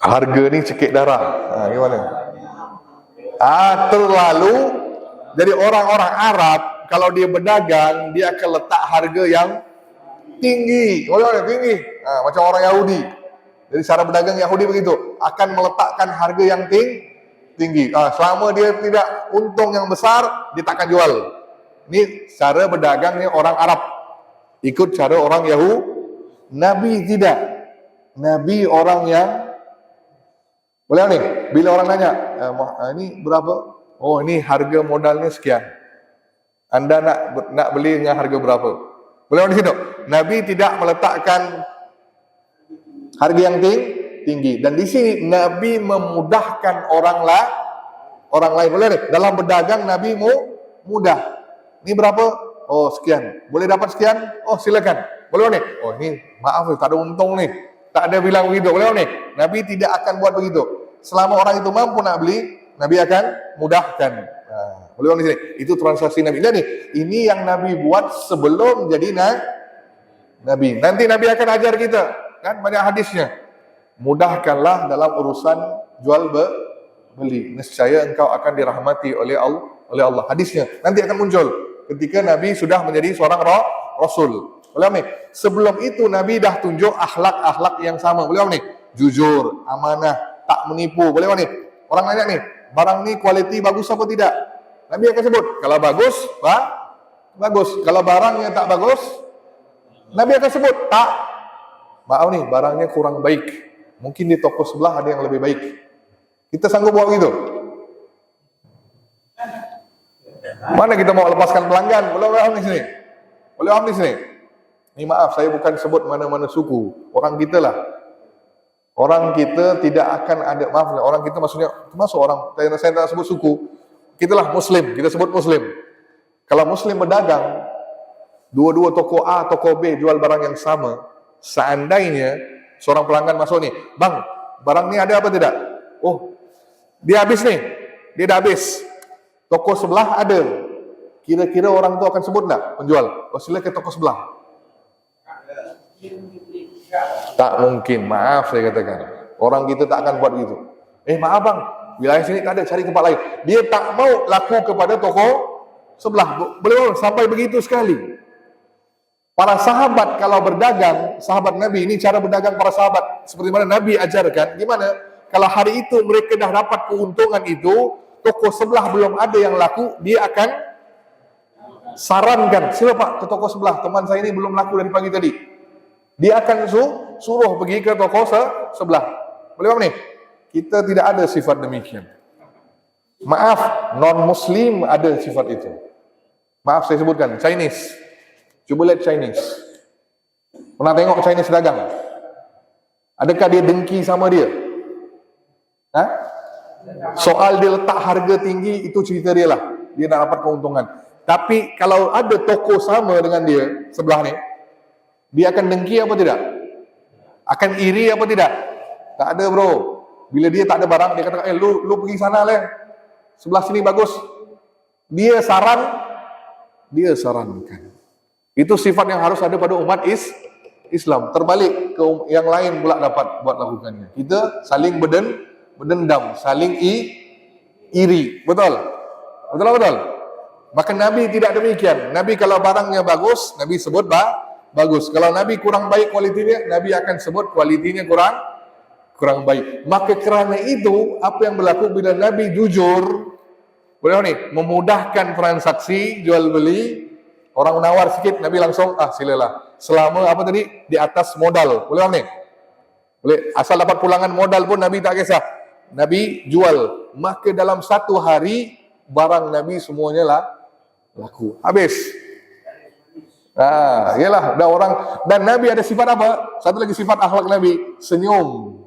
Harga ni cekik darah. Gimana? Terlalu. Jadi orang-orang Arab kalau dia berdagang, dia akan letak harga yang tinggi. Tinggi. Macam orang Yahudi. Jadi cara berdagang Yahudi begitu, akan meletakkan harga yang tinggi. Selama dia tidak untung yang besar, dia takkan jual. Ini cara berdagangnya orang Arab. Ikut cara orang Yahudi. Nabi tidak. Nabi orang yang boleh nih, bila orang nanya, ini berapa? Oh, ini harga modalnya sekian. Anda nak beli dengan harga berapa? Boleh di situ. Nabi tidak meletakkan harga yang tinggi. Dan di sini Nabi memudahkan orang lain. Boleh nih, dalam berdagang Nabi mudah. Ini berapa? Oh, sekian. Boleh dapat sekian? Oh, silakan. Boleh nih. Oh, ini maaf, tak ada untung nih. Tak ada bilang begitu. Boleh nih. Nabi tidak akan buat begitu. Selama orang itu mampu nak beli, Nabi akan mudahkan. Boleh di sini. Itu transaksi Nabi. Jadi ini yang Nabi buat sebelum jadi Nabi. Nanti Nabi akan ajar kita, kan banyak hadisnya. Mudahkanlah dalam urusan jual beli. Nescaya engkau akan dirahmati oleh Allah. Hadisnya nanti akan muncul ketika Nabi sudah menjadi seorang Rasul. Boleh nih. Sebelum itu Nabi dah tunjuk akhlak-akhlak yang sama. Boleh nih. Jujur, amanah, tak menipu. Boleh nih. Orang nanya nih, barang ni kualiti bagus apa tidak? Nabi akan sebut, kalau bagus, bagus. Kalau barangnya tak bagus, Nabi akan sebut, tak. Maaf nih, barangnya kurang baik. Mungkin di toko sebelah ada yang lebih baik. Kita sanggup buat gitu? Mana kita mau lepaskan pelanggan? Boleh di sini. Boleh di sini. Ini maaf, saya bukan sebut mana-mana suku. Orang kita lah. Orang kita tidak akan ada, maaf, orang kita maksudnya, termasuk orang, saya tak sebut suku, kita lah Muslim, kita sebut Muslim. Kalau Muslim berdagang, dua-dua toko A, toko B jual barang yang sama, seandainya seorang pelanggan masuk nih, bang, barang ni ada apa tidak? Oh, dia habis nih, dia dah habis. Toko sebelah ada. Kira-kira orang tu akan sebut tak penjual? Oh, sila ke toko sebelah. Tak mungkin, maaf saya katakan. Orang kita tak akan buat begitu. Maaf bang, wilayah sini tak ada, cari tempat lain. Dia tak mau laku kepada toko sebelah. Boleh sampai begitu sekali. Para sahabat kalau berdagang, sahabat Nabi, ini cara berdagang para sahabat. Seperti mana Nabi ajarkan, gimana? Kalau hari itu mereka dah dapat keuntungan itu, toko sebelah belum ada yang laku, dia akan sarankan, sila pak ke toko sebelah, teman saya ini belum laku dari pagi tadi. Dia akan suruh pergi ke toko sebelah. Boleh nih? Kita tidak ada sifat demikian. Maaf, non-Muslim ada sifat itu. Maaf saya sebutkan, Chinese. Coba lihat Chinese. Pernah tengok Chinese dagang? Adakah dia dengki sama dia? Soal dia letak harga tinggi, itu cerita dia lah. Dia nak dapat keuntungan. Tapi kalau ada toko sama dengan dia, sebelah ni, dia akan dengki apa tidak? Akan iri apa tidak? Tak ada bro. Bila dia tak ada barang, dia kata, lu pergi sana lah. Sebelah sini bagus. Dia sarankan. Itu sifat yang harus ada pada umat Islam. Terbalik ke yang lain pula dapat buat lakukannya. Kita saling berdendam, saling iri. Betul? Betul? Maka Nabi tidak demikian. Nabi kalau barangnya bagus, Nabi sebut bagus. Kalau Nabi kurang baik kualitinya, Nabi akan sebut kualitinya kurang baik. Maka kerana itu, apa yang berlaku bila Nabi jujur, boleh nih, memudahkan transaksi jual beli. Orang menawar sikit, Nabi langsung, silalah. Selama apa tadi? Di atas modal. Boleh nih? Boleh. Asal dapat pulangan modal pun Nabi tak kisah. Nabi jual. Maka dalam satu hari, barang Nabi semuanya laku. Habis. Yalah, dah orang. Dan Nabi ada sifat apa? Satu lagi sifat akhlak Nabi, senyum.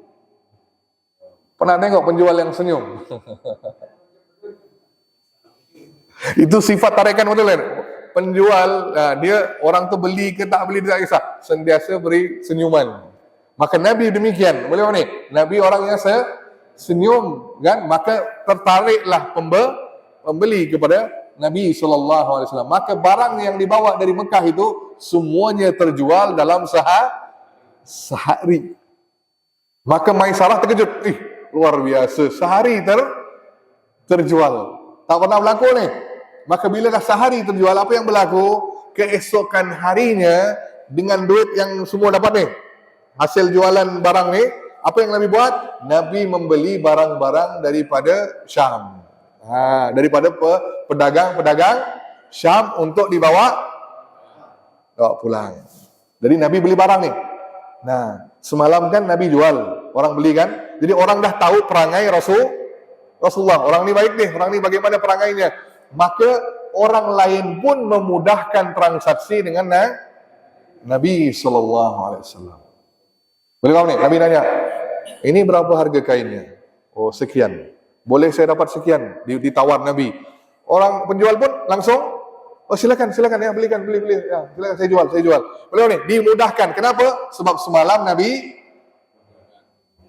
Pernah tengok penjual yang senyum? Itu sifat tarikan, betul kan? Penjual, dia orang tu beli ke tak beli dia tak kisah. Sentiasa beri senyuman. Maka Nabi demikian. Boleh ni? Nabi orangnya senyum, kan? Maka tertariklah pembeli kepada Nabi SAW. Maka barang yang dibawa dari Mekah itu semuanya terjual dalam sehari. Maka Maisarah terkejut. Luar biasa. Sehari terjual. Tak pernah berlaku ni. Maka bila dah sehari terjual, apa yang berlaku? Keesokan harinya dengan duit yang semua dapat ni, hasil jualan barang ni, apa yang Nabi buat? Nabi membeli barang-barang daripada Syam. Daripada pedagang-pedagang Syam untuk dibawa pulang. Jadi Nabi beli barang ni. Nah, semalam kan Nabi jual, orang beli kan. Jadi orang dah tahu perangai Rasulullah. Orang ni baik ni, orang ni bagaimana perangainya. Maka orang lain pun memudahkan transaksi dengan Nabi SAW. Boleh faham ni? Nabi nanya, ini berapa harga kainnya? Oh, sekian. Boleh saya dapat sekian? Ditawar Nabi. Orang penjual pun langsung, oh silakan ya, beli. Ya, silakan saya jual. Boleh ni? Dimudahkan. Kenapa? Sebab semalam Nabi,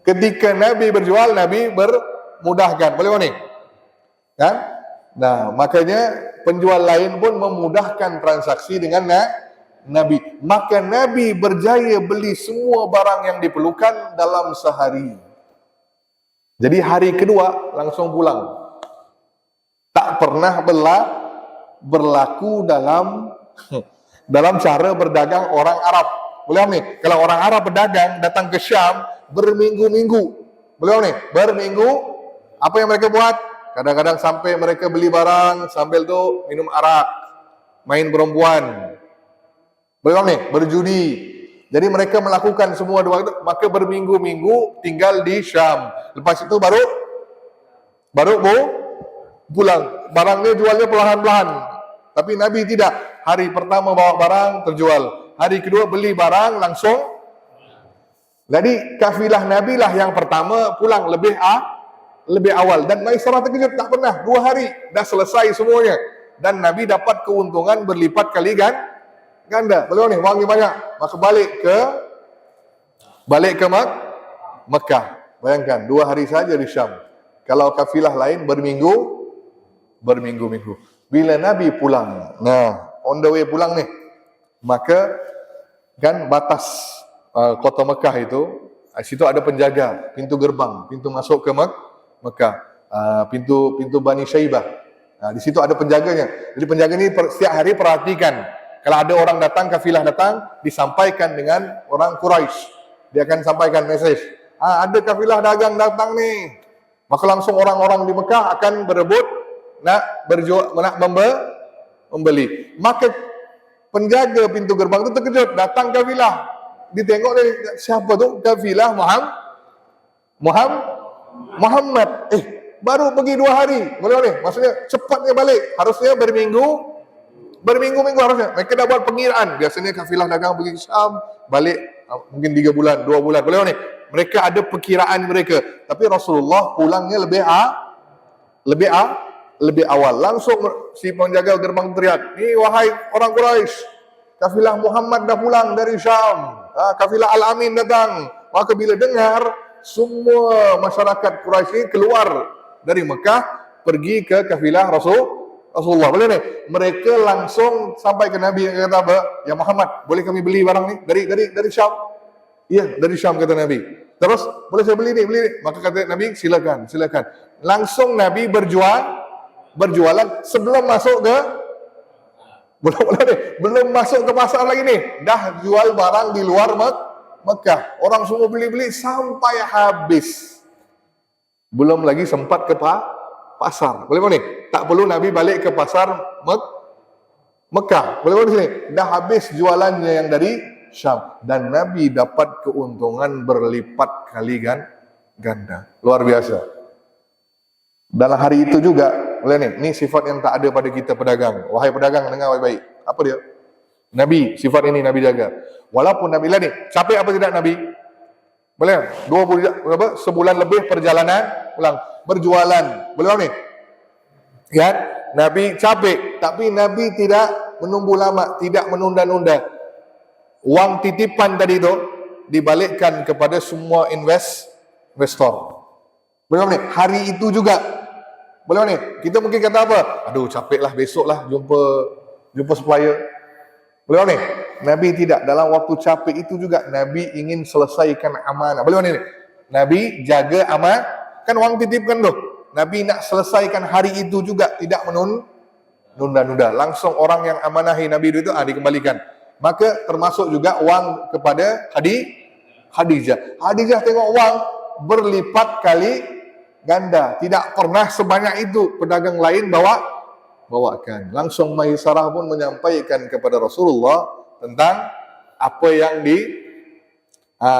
ketika Nabi berjual, Nabi bermudahkan. Boleh ni? Kan? Nah, makanya penjual lain pun memudahkan transaksi dengan Nabi. Maka Nabi berjaya beli semua barang yang diperlukan dalam sehari. Jadi hari kedua langsung pulang. Tak pernah berlaku dalam cara berdagang orang Arab. Boleh ni? Kalau orang Arab berdagang datang ke Syam berminggu-minggu. Boleh ni? Berminggu. Apa yang mereka buat? Kadang-kadang sampai mereka beli barang sambil tu minum arak, main perempuan. Boleh ni? Berjudi. Jadi mereka melakukan semua dua itu, maka berminggu-minggu tinggal di Syam. Lepas itu baru pulang. Barangnya jualnya perlahan-lahan. Tapi Nabi tidak. Hari pertama bawa barang terjual. Hari kedua beli barang langsung. Jadi kafilah Nabi lah yang pertama pulang lebih awal. Dan Maisarah terkejut, tak pernah. 2 hari dah selesai semuanya. Dan Nabi dapat keuntungan berlipat kali ganda. Boleh ni, wangi banyak. Maka balik ke Mekah. Bayangkan, 2 hari saja di Syam. Kalau kafilah lain berminggu-minggu. Bila Nabi pulang, on the way pulang ni, maka kan batas kota Mekah itu, situ ada penjaga, pintu gerbang, pintu masuk ke Mekah, pintu Bani Syaibah. Di situ ada penjaganya. Jadi penjaga ni setiap hari perhatikan. Kalau ada orang datang, kafilah datang, disampaikan dengan orang Quraisy. Dia akan sampaikan mesej. Ada kafilah dagang datang ni. Maka langsung orang-orang di Mekah akan berebut nak membeli. Maka penjaga pintu gerbang itu terkejut. Datang kafilah. Ditengok ni, siapa tu? Kafilah Muhammad. Baru pergi 2 hari. Boleh ni? Maksudnya cepatnya balik. Harusnya berminggu-minggu harusnya. Mereka dah buat pengiraan. Biasanya kafilah dagang pergi ke Syam, balik mungkin 3 bulan, 2 bulan. Boleh ni? Mereka ada perkiraan mereka. Tapi Rasulullah pulangnya lebih awal. Langsung si penjaga gerbang teriak, "Ni wahai orang Quraisy, kafilah Muhammad dah pulang dari Syam. Kafilah Al-Amin datang." Maka bila dengar, semua masyarakat Quraisy ini keluar dari Mekah pergi ke kafilah Rasulullah. Boleh ni? Mereka langsung sampai ke Nabi yang kata apa? "Ya Muhammad, boleh kami beli barang ni dari Syam?" "Ya, dari Syam," kata Nabi. "Terus, boleh saya beli ni?" Maka kata Nabi, silakan. Langsung Nabi berjualan sebelum masuk ke belum masuk ke pasar lagi ni. Dah jual barang di luar Mekah. Orang semua beli sampai habis. Belum lagi sempat ke pasar. Boleh ni? Tak perlu Nabi balik ke pasar Mekah. Boleh di sini? Dah habis jualannya yang dari Syam. Dan Nabi dapat keuntungan berlipat kali ganda. Luar biasa. Dalam hari itu juga, boleh ni sifat yang tak ada pada kita pedagang. Wahai pedagang, dengar baik-baik. Apa dia? Nabi, sifat ini Nabi jaga. Walaupun Nabi lah ni, capek apa tidak Nabi? Boleh? 20 sebulan lebih perjalanan pulang. Berjualan. Boleh ni? Ya, Nabi capek, tapi Nabi tidak menunggu lama, tidak menunda-nunda. Wang titipan tadi tu, dibalikkan kepada semua investor. Boleh ni? Hari itu juga. Boleh ni? Kita mungkin kata apa? Aduh, capek lah, besok lah jumpa supplier. Boleh ni? Nabi tidak. Dalam waktu capek itu juga Nabi ingin selesaikan amanah. Boleh ni? Nabi jaga amanah. Kan orang titipkan tu. Nabi nak selesaikan hari itu juga, tidak menunda-nunda. Langsung orang yang amanahi Nabi itu dikembalikan. Maka termasuk juga wang kepada Khadijah. Khadijah tengok wang berlipat kali ganda. Tidak pernah sebanyak itu pedagang lain bawakan. Langsung Maisarah pun menyampaikan kepada Rasulullah tentang apa yang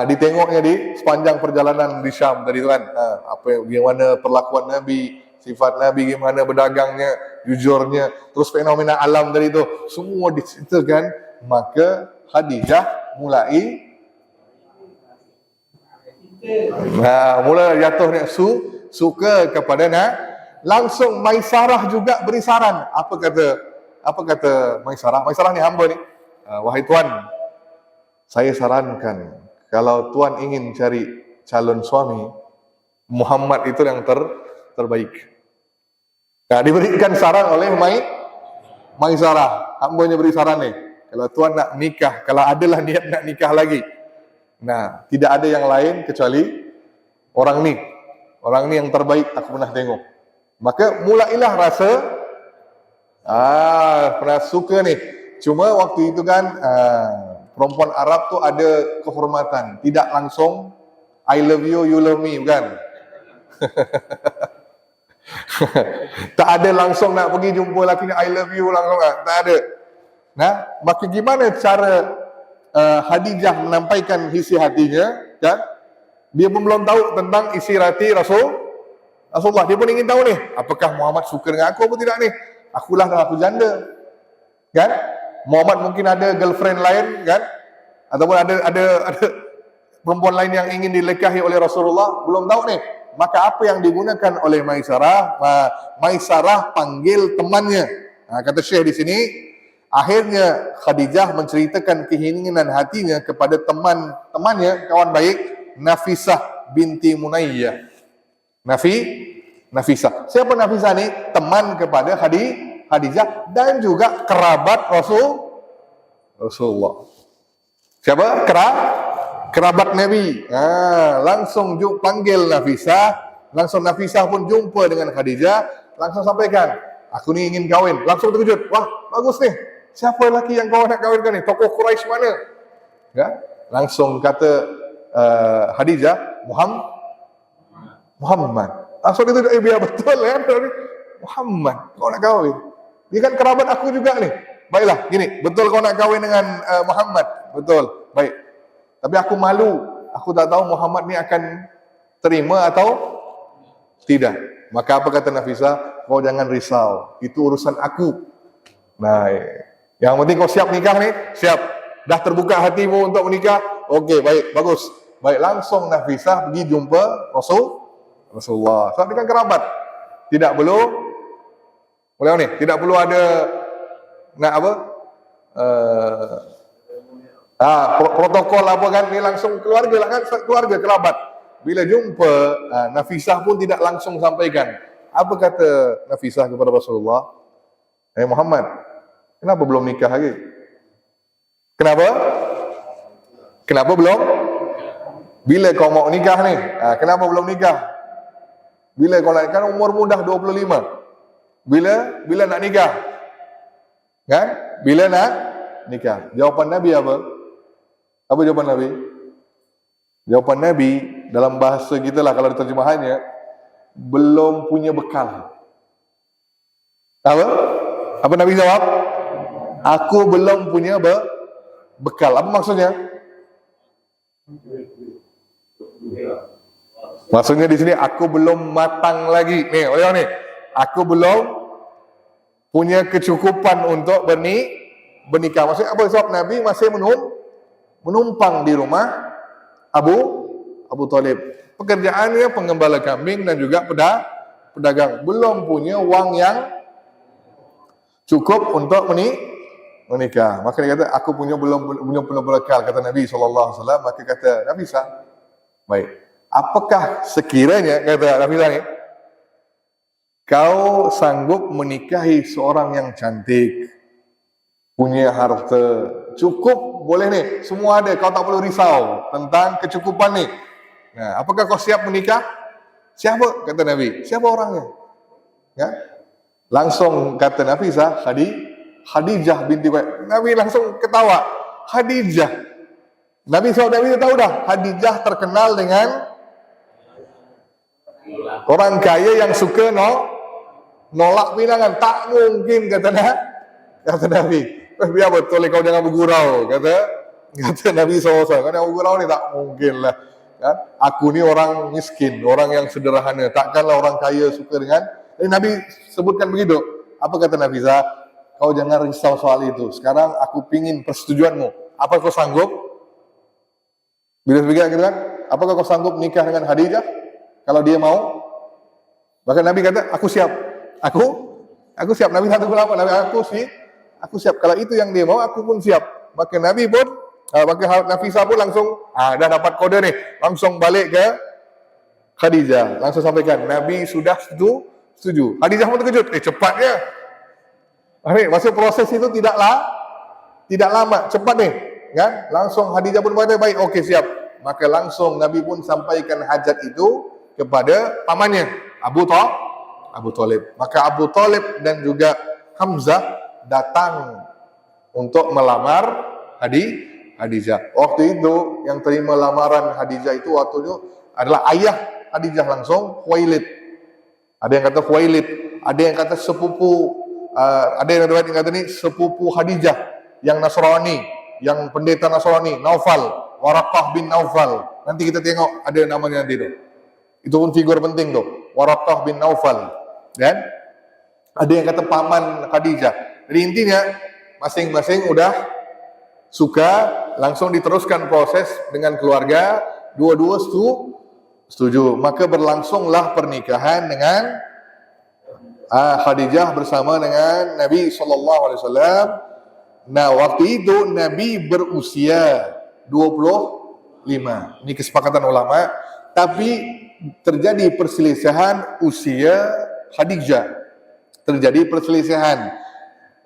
ditengoknya di sepanjang perjalanan di Syam tadi tu kan. Bagaimana perlakuan Nabi, sifat Nabi, gimana berdagangnya, jujurnya, terus fenomena alam tadi tu, semua diceritakan. Maka Khadijah mulai jatuhnya suka kepada langsung Maisarah juga beri saran. Apa kata Maisarah? Maisarah ni hamba ni. Wahai tuan, saya sarankan kalau tuan ingin cari calon suami, Muhammad itu yang terbaik. Diberikan saran oleh Maisarah. Hambanya beri saran ni. Kalau tuan nak nikah, kalau adalah niat nak nikah lagi, tidak ada yang lain kecuali orang ni. Orang ni yang terbaik aku pernah tengok. Maka mulailah rasa pernah suka ni. Cuma waktu itu kan perempuan Arab tu ada kehormatan, tidak langsung I love you, you love me, bukan? Tak ada langsung nak pergi jumpa lelaki ni I love you langsung, tak ada. Maka gimana cara Khadijah menampaikan isi hatinya, kan? Dia pun belum tahu tentang isi hati Rasulullah. Dia pun ingin tahu ni, apakah Muhammad suka dengan aku atau tidak ni? Akulah aku janda, kan? Muhammad mungkin ada girlfriend lain, kan? Ataupun ada perempuan lain yang ingin dilekahi oleh Rasulullah, belum tahu ni. Maka apa yang digunakan oleh Maisarah? Maisarah panggil temannya. Kata Syekh di sini, akhirnya Khadijah menceritakan keinginan hatinya kepada temannya, kawan baik, Nafisah binti Munayyah. Nafisah. Siapa Nafisah ni? Teman kepada Khadijah dan juga kerabat Rasulullah. Siapa? Kerabat Nabi. Langsung panggil Nafisah. Langsung Nafisah pun jumpa dengan Khadijah. Langsung sampaikan, aku ni ingin kahwin. Langsung terkejut. Wah, bagus ni. Siapa lelaki yang kau nak kahwinkan ni? Tokoh Quraisy mana? Ya? Langsung kata Khadijah, Muhammad. Langsung itu biar betul ya. Muhammad, kau nak kahwin. Dia kan kerabat aku juga ni. Baiklah, gini, betul kau nak kahwin dengan Muhammad? Betul, baik. Tapi aku malu. Aku tak tahu Muhammad ni akan terima atau tidak. Maka apa kata Nafisah? Kau jangan risau. Itu urusan aku. Yang penting kau siap nikah ni? Siap. Dah terbuka hatimu untuk menikah? Okey, baik, bagus. Baik, langsung Nafisah pergi jumpa Rasulullah. Sebab dia kan kerabat. Tidak perlu ada protokol apa kan, ni langsung keluarga lah kan, keluarga kerabat. Bila jumpa, Nafisah pun tidak langsung sampaikan. Apa kata Nafisah kepada Rasulullah? Muhammad, kenapa belum nikah lagi? Kenapa belum? Bila kau mau nikah ni? Kenapa belum nikah? Bila kau nak, kan umur mudah 25. Bila nak nikah? Kan? Bila nak nikah? Jawapan Nabi apa? Apa jawapan Nabi? Jawapan Nabi dalam bahasa kita lah, kalau terjemahannya, belum punya bekal. Apa Nabi jawab? Aku belum punya bekal. Apa maksudnya? Maksudnya di sini, aku belum matang lagi. Nih, orang ni, aku belum punya kecukupan untuk bernikah. Maksudnya apa? Sebab Nabi masih menumpang di rumah Abu Talib. Pekerjaannya pengembala kambing dan juga pedagang. Belum punya wang yang cukup untuk menikah. Maka dia kata, aku punya belum berakal, kata Nabi SAW. Maka kata Nabi SAW, baik, apakah sekiranya, kata Nabi SAW, kau sanggup menikahi seorang yang cantik, punya harta, cukup, boleh nih, semua ada, kau tak perlu risau tentang kecukupan nih. Nah, apakah kau siap menikah? Siapa? Kata Nabi. Siapa orangnya? Ya? Langsung kata Nabi Khadijah binti Khuwailid. Nabi langsung ketawa. Khadijah. Nabi SAW tahu dah, Khadijah terkenal dengan orang kaya yang suka nolak pinangan. Tak mungkin, kata Nabi. Biar betul kau jangan bergurau, kata Nabi SAW. Kau jangan bergurau ni, tak mungkin lah. Kan? Aku ni orang miskin, orang yang sederhana. Takkanlah orang kaya suka dengan. Nabi sebutkan begitu. Apa kata Nabi SAW? Kau jangan risau soal itu. Sekarang aku pingin persetujuanmu. Apa kau sanggup? Bila begitu kan? Apakah kau sanggup nikah dengan Khadijah? Kalau dia mau? Bahkan Nabi kata, aku siap. Aku siap. Nabi satu apa? Nabi aku siap. Kalau itu yang dia mau, aku pun siap. Maka Nabi pun, maka Nafisah pun langsung, dah dapat kode nih. Langsung balik ke Khadijah. Langsung sampaikan, Nabi sudah setuju. Khadijah pun terkejut. Cepatnya. Maksud proses itu tidak lama, cepat nih, kan? Langsung Khadijah pun berkata, baik, okey, siap. Maka langsung Nabi pun sampaikan hajat itu kepada pamannya, Abu Thalib. Maka Abu Thalib dan juga Hamzah datang untuk melamar Khadijah. Waktu itu yang terima lamaran Khadijah itu waktu itu adalah ayah Khadijah langsung, Khuwailid. Ada yang kata Khuwailid, ada yang kata sepupu. Ada yang kata ni sepupu Khadijah yang Nasrani, yang pendeta Nasrani, Naufal, Waraqah bin Naufal. Nanti kita tengok ada namanya nanti tu. Itu pun figur penting tu, Waraqah bin Naufal. Dan ada yang kata paman Khadijah. Jadi intinya masing-masing udah suka, langsung diteruskan proses dengan keluarga, dua-dua setuju. Maka berlangsunglah pernikahan dengan Khadijah bersama dengan Nabi SAW. Nah, waktu itu Nabi berusia 25. Ini kesepakatan ulama. Tapi terjadi perselisihan usia Khadijah. Terjadi perselisihan.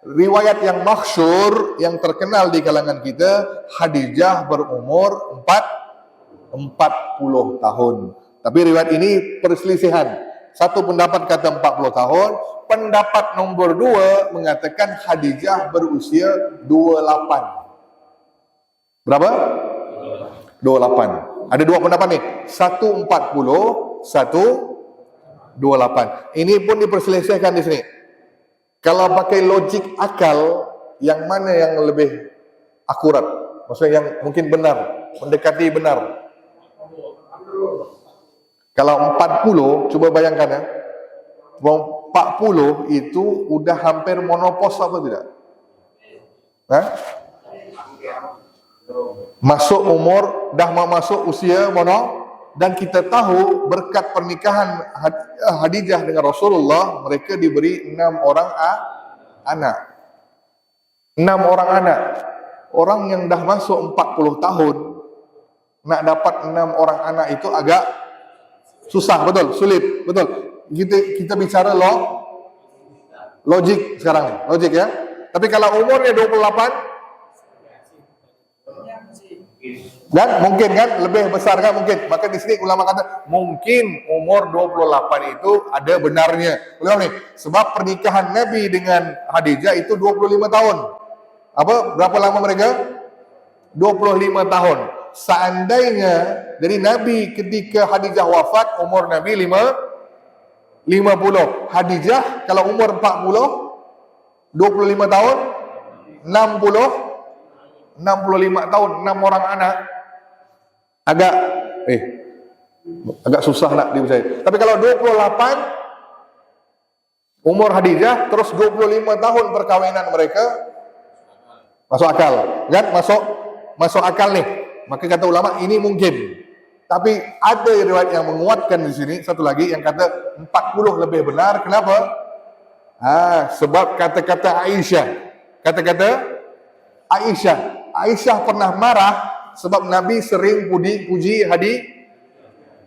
Riwayat yang masyhur, yang terkenal di kalangan kita, Khadijah berumur 40 tahun. Tapi riwayat ini perselisihan. Satu pendapat kata 40 tahun, pendapat nombor 2 mengatakan Khadijah berusia 28. Berapa? 28. Ada dua pendapat nih, satu 40, satu 28. Ini pun diperselisihkan di sini. Kalau pakai logik akal, yang mana yang lebih akurat? Maksudnya yang mungkin benar, mendekati benar. Kalau 40, coba bayangkan ya, 40 itu udah hampir monopos apa tidak? Masuk umur, dah mau masuk usia dan kita tahu berkat pernikahan Khadijah dengan Rasulullah, mereka diberi 6 orang anak. 6 orang anak. Orang yang dah masuk 40 tahun, nak dapat 6 orang anak itu agak susah, betul, sulit, betul. Kita bicara logik sekarang nih, logik ya. Tapi kalau umurnya 28, dan mungkin kan lebih besar kan mungkin. Maka di sini ulama kata mungkin umur 28 itu ada benarnya. Ulama nih, sebab pernikahan Nabi dengan Khadijah itu 25 tahun. Berapa lama mereka? 25 tahun. Seandainya dari Nabi ketika Khadijah wafat umur Nabi 50. Khadijah kalau umur 40 25 tahun 65 tahun, 6 orang anak. Agak susah nak dipercaya. Tapi kalau 28 umur Khadijah terus 25 tahun perkawinan mereka, masuk akal kan? Masuk akal nih. Maka kata ulama ini mungkin. Tapi ada riwayat yang menguatkan di sini, satu lagi yang kata 40 lebih benar. Kenapa? Sebab kata-kata Aisyah. Kata-kata Aisyah pernah marah sebab Nabi sering puji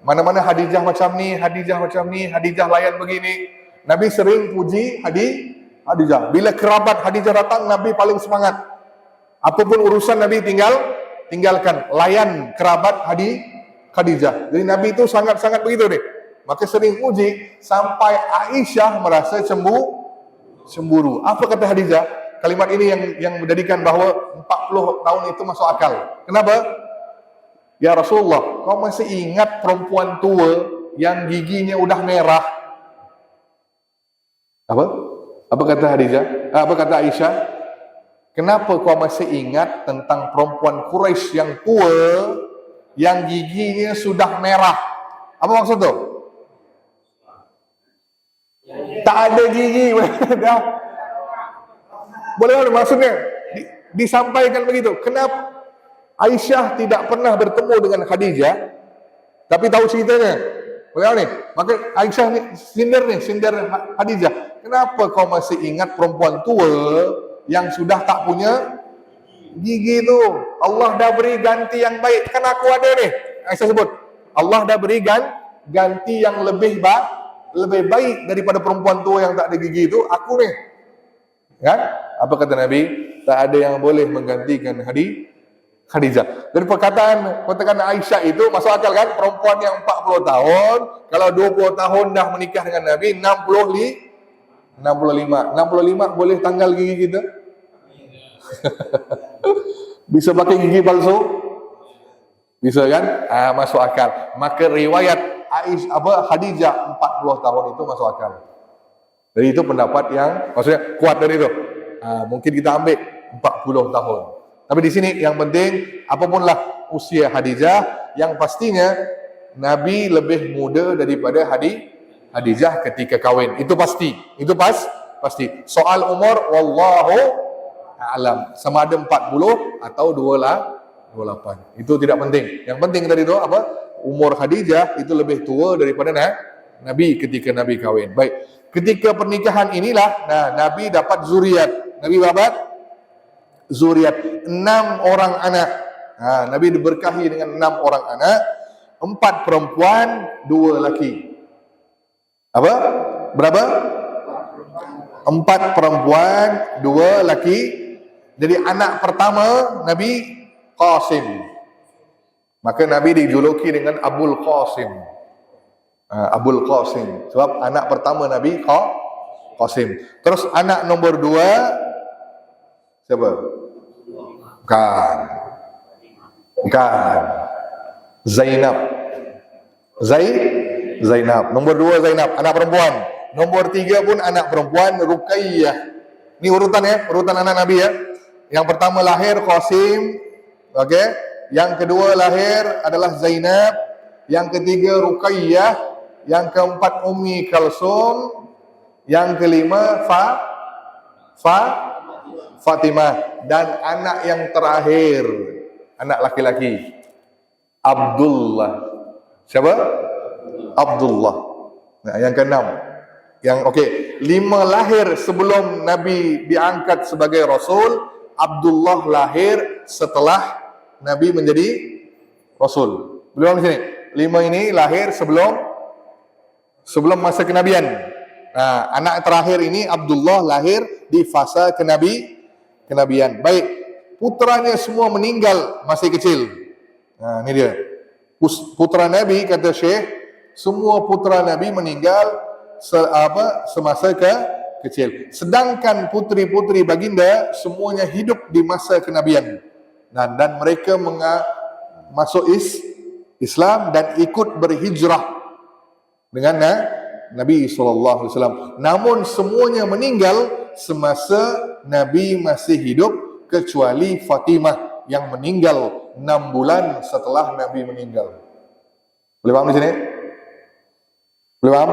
mana-mana Khadijah macam ni, Khadijah layan begini. Nabi sering puji Khadijah. Bila kerabat Khadijah datang, Nabi paling semangat. Apapun urusan Nabi tinggalkan, layan kerabat Khadijah. Jadi Nabi itu sangat-sangat begitu deh. Maka sering puji sampai Aisyah merasa cemburu. Apa kata Khadijah? Kalimat ini yang menjadikan bahawa 40 tahun itu masuk akal. Kenapa? Ya Rasulullah, kau masih ingat perempuan tua yang giginya udah merah? Apa kata Khadijah? Apa kata Aisyah? Kenapa kau masih ingat tentang perempuan Quraisy yang tua yang giginya sudah merah? Apa maksud tu? Tak ada gigi. Boleh maksudnya disampaikan begitu. Kenapa Aisyah tidak pernah bertemu dengan Khadijah tapi tahu ceritanya? Boleh ni. Maka Aisyah ni sindir Khadijah. Kenapa kau masih ingat perempuan tua yang sudah tak punya gigi tu? Allah dah beri ganti yang baik. Kan aku ada ni. Aisyah sebut, Allah dah beri ganti yang lebih baik daripada perempuan tua yang tak ada gigi itu. Aku ni. Kan? Apa kata Nabi? Tak ada yang boleh menggantikan Khadijah. Dari perkataan Aisyah itu masuk akal kan? Perempuan yang 40 tahun, kalau 20 tahun dah menikah dengan Nabi, 65 boleh tanggal gigi kita? Bisa pakai gigi palsu? Bisa kan? Masuk akal. Maka riwayat Khadijah 40 tahun itu masuk akal. Jadi itu pendapat yang maksudnya kuat dari itu. Mungkin kita ambil 40 tahun. Tapi di sini yang penting apapunlah usia Khadijah, yang pastinya Nabi lebih muda daripada Khadijah ketika kahwin. Itu pasti. Pasti. Soal umur wallahu a'lam. Sama ada 40 atau 28. Itu tidak penting. Yang penting tadi itu apa? Umur Khadijah itu lebih tua daripada Nabi ketika Nabi kahwin. Baik. Ketika pernikahan inilah Nabi dapat zuriat. Nabi dapat zuriat 6 orang anak. Nabi diberkahi dengan 6 orang anak, 4 perempuan, 2 lelaki. Apa? Berapa? 4 perempuan, 2 lelaki. Jadi anak pertama Nabi Qasim. Maka Nabi dijuluki dengan Abul Qasim. Abul Qasim. Sebab anak pertama Nabi Qasim. Terus anak nombor 2 siapa? Bukan. Zainab. Zainab. Nombor 2 Zainab, anak perempuan. Nombor 3 pun anak perempuan, Ruqayyah. Ini urutan ya, urutan anak Nabi ya. Yang pertama lahir Qasim, okey. Yang kedua lahir adalah Zainab, yang ketiga Ruqayyah, yang keempat Ummi Kalsum, yang kelima Fatimah, dan anak yang terakhir, anak laki-laki, Abdullah. Siapa? Abdullah. Yang keenam. Yang 5 lahir sebelum Nabi diangkat sebagai Rasul. Abdullah lahir setelah Nabi menjadi Rasul. Belum di sini. 5 ini lahir sebelum masa kenabian. Anak terakhir ini Abdullah lahir di fasa kenabian. Baik, putranya semua meninggal masih kecil. Ini dia. Putra Nabi, kata Syekh, semua putra Nabi meninggal semasa kecil. Sedangkan putri-putri baginda semuanya hidup di masa kenabian. Dan mereka masuk Islam dan ikut berhijrah dengan Nabi SAW. Namun semuanya meninggal semasa Nabi masih hidup, kecuali Fatimah yang meninggal 6 bulan setelah Nabi meninggal. Boleh paham di sini? Boleh paham?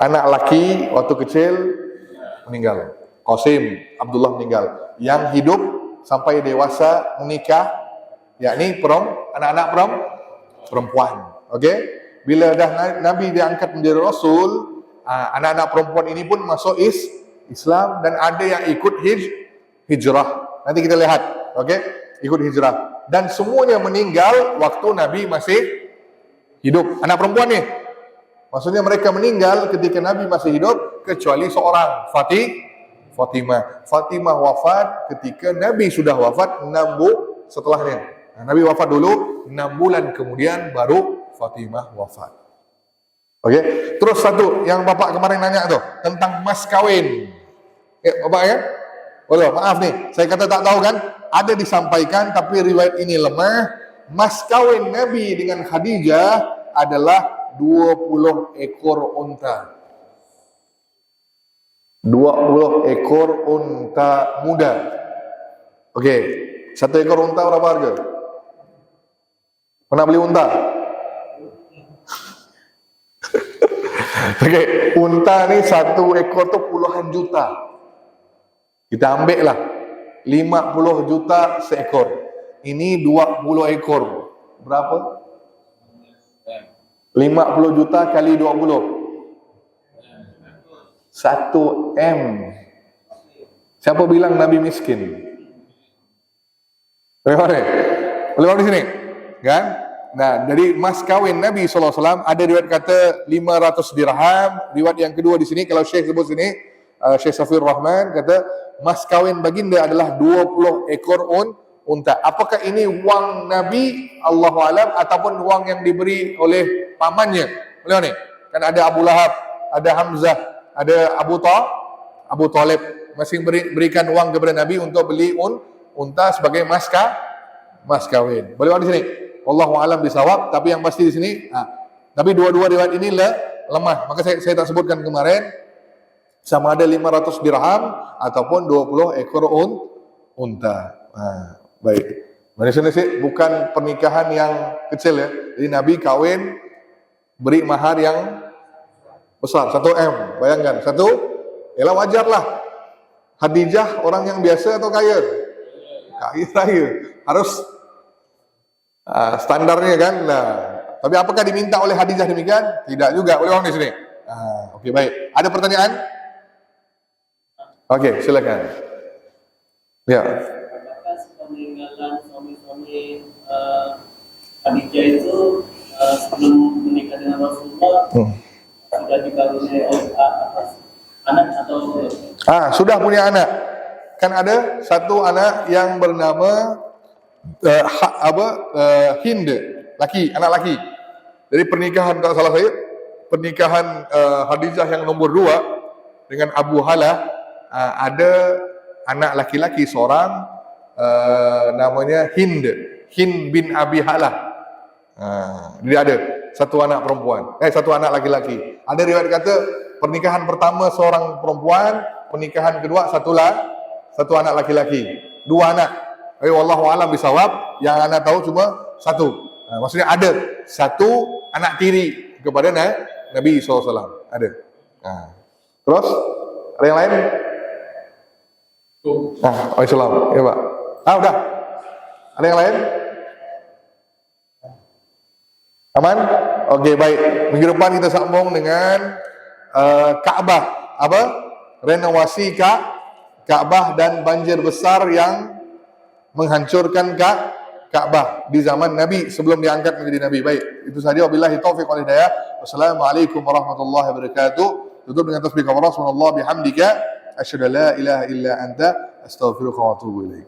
Anak laki waktu kecil meninggal. Qasim, Abdullah meninggal. Yang hidup sampai dewasa menikah, yakni anak-anak perempuan. Okey? Bila dah Nabi diangkat menjadi Rasul, anak-anak perempuan ini pun masuk Islam, dan ada yang ikut hijrah. Nanti kita lihat Okey, ikut hijrah. Dan semuanya meninggal waktu Nabi masih hidup. Anak perempuan nih. Maksudnya mereka meninggal ketika Nabi masih hidup kecuali seorang, Fatimah. Fatimah wafat ketika Nabi sudah wafat 6 bulan setelahnya. Nah, Nabi wafat dulu, 6 bulan kemudian baru Fatimah wafat. Oke, terus satu yang Bapak kemarin nanya tuh tentang mas kawin. Ya, Bapak ya? Boleh, maaf nih, saya kata tak tahu kan? Ada disampaikan tapi riwayat ini lemah. Mas kawin Nabi dengan Khadijah adalah 20 ekor unta. 20 ekor unta muda. Oke, 1 ekor unta berapa harga? Pernah beli unta? Oke, unta nih 1 ekor tuh puluhan juta. Kita ambil lah 50 juta seekor. Ini 20 ekor. Berapa? 50 juta kali 20. 1 M. Siapa bilang Nabi miskin? Boleh di sini, kan? Nah, dari mas kawin Nabi SAW ada riwayat kata 500 dirham. Riwayat yang kedua di sini, kalau Syekh sebut sini, Syekh Safir Rahman kata mas kawin baginda adalah 20 ekor unta. Apakah ini wang Nabi Allahu alam ataupun wang yang diberi oleh pamannya? Boleh nih? Kan ada Abu Lahab, ada Hamzah, ada Abu Talib, masing berikan uang kepada Nabi untuk beli unta sebagai mas kawin. Boleh di sini. Wallahu alam bisawab, tapi yang pasti di sini, tapi dua-dua riwayat ini lemah. Maka saya tak sebutkan kemarin sama ada 500 dirham ataupun 20 ekor unta. Baik. Maksudnya sih bukan pernikahan yang kecil ya. Jadi Nabi kawin beri mahar yang besar, 1 M. Bayangkan, yalah wajar lah. Khadijah orang yang biasa atau kaya? Kaya. Harus standarnya kan. Nah, tapi apakah diminta oleh Khadijah demikian? Tidak juga. Boleh orang di sini. Oke, baik. Ada pertanyaan? Oke, silakan. Ya. Apakah peninggalan suami-suami Khadijah itu sebelum menikah dengan Rasulullah sudah dikaruniai oleh anak atau sudah punya anak. Kan ada satu anak yang bernama Hind, anak laki. Dari pernikahan, tak salah saya, pernikahan Khadijah yang nomor 2 dengan Abu Halah, ada anak laki-laki seorang, namanya Hind bin Abi Halah. Jadi ada satu anak perempuan, satu anak laki-laki. Ada riwayat kata pernikahan pertama seorang perempuan, pernikahan kedua satu anak laki-laki, 2 anak. Wallahu alam bisawab, yang anak tahu cuma 1. Maksudnya ada 1 anak tiri kepada Nabi SAW. Ada. Terus ada yang lain? Waalaikumsalam. Ya Pak. Udah. Ada yang lain? Aman? Oke, baik. Minggu depan kita sambung dengan Ka'bah. Renovasi Ka'bah dan banjir besar yang menghancurkan Ka'bah di zaman Nabi sebelum diangkat menjadi Nabi. Baik, itu saja. Wabillahi taufiq wal hidayah. Wassalamualaikum warahmatullahi wabarakatuh. Tutup dengan tasbih kafarah. Subhanallah bihamdika asyhadu an la ilaha illa anta astaghfiruka wa atubu ilaik.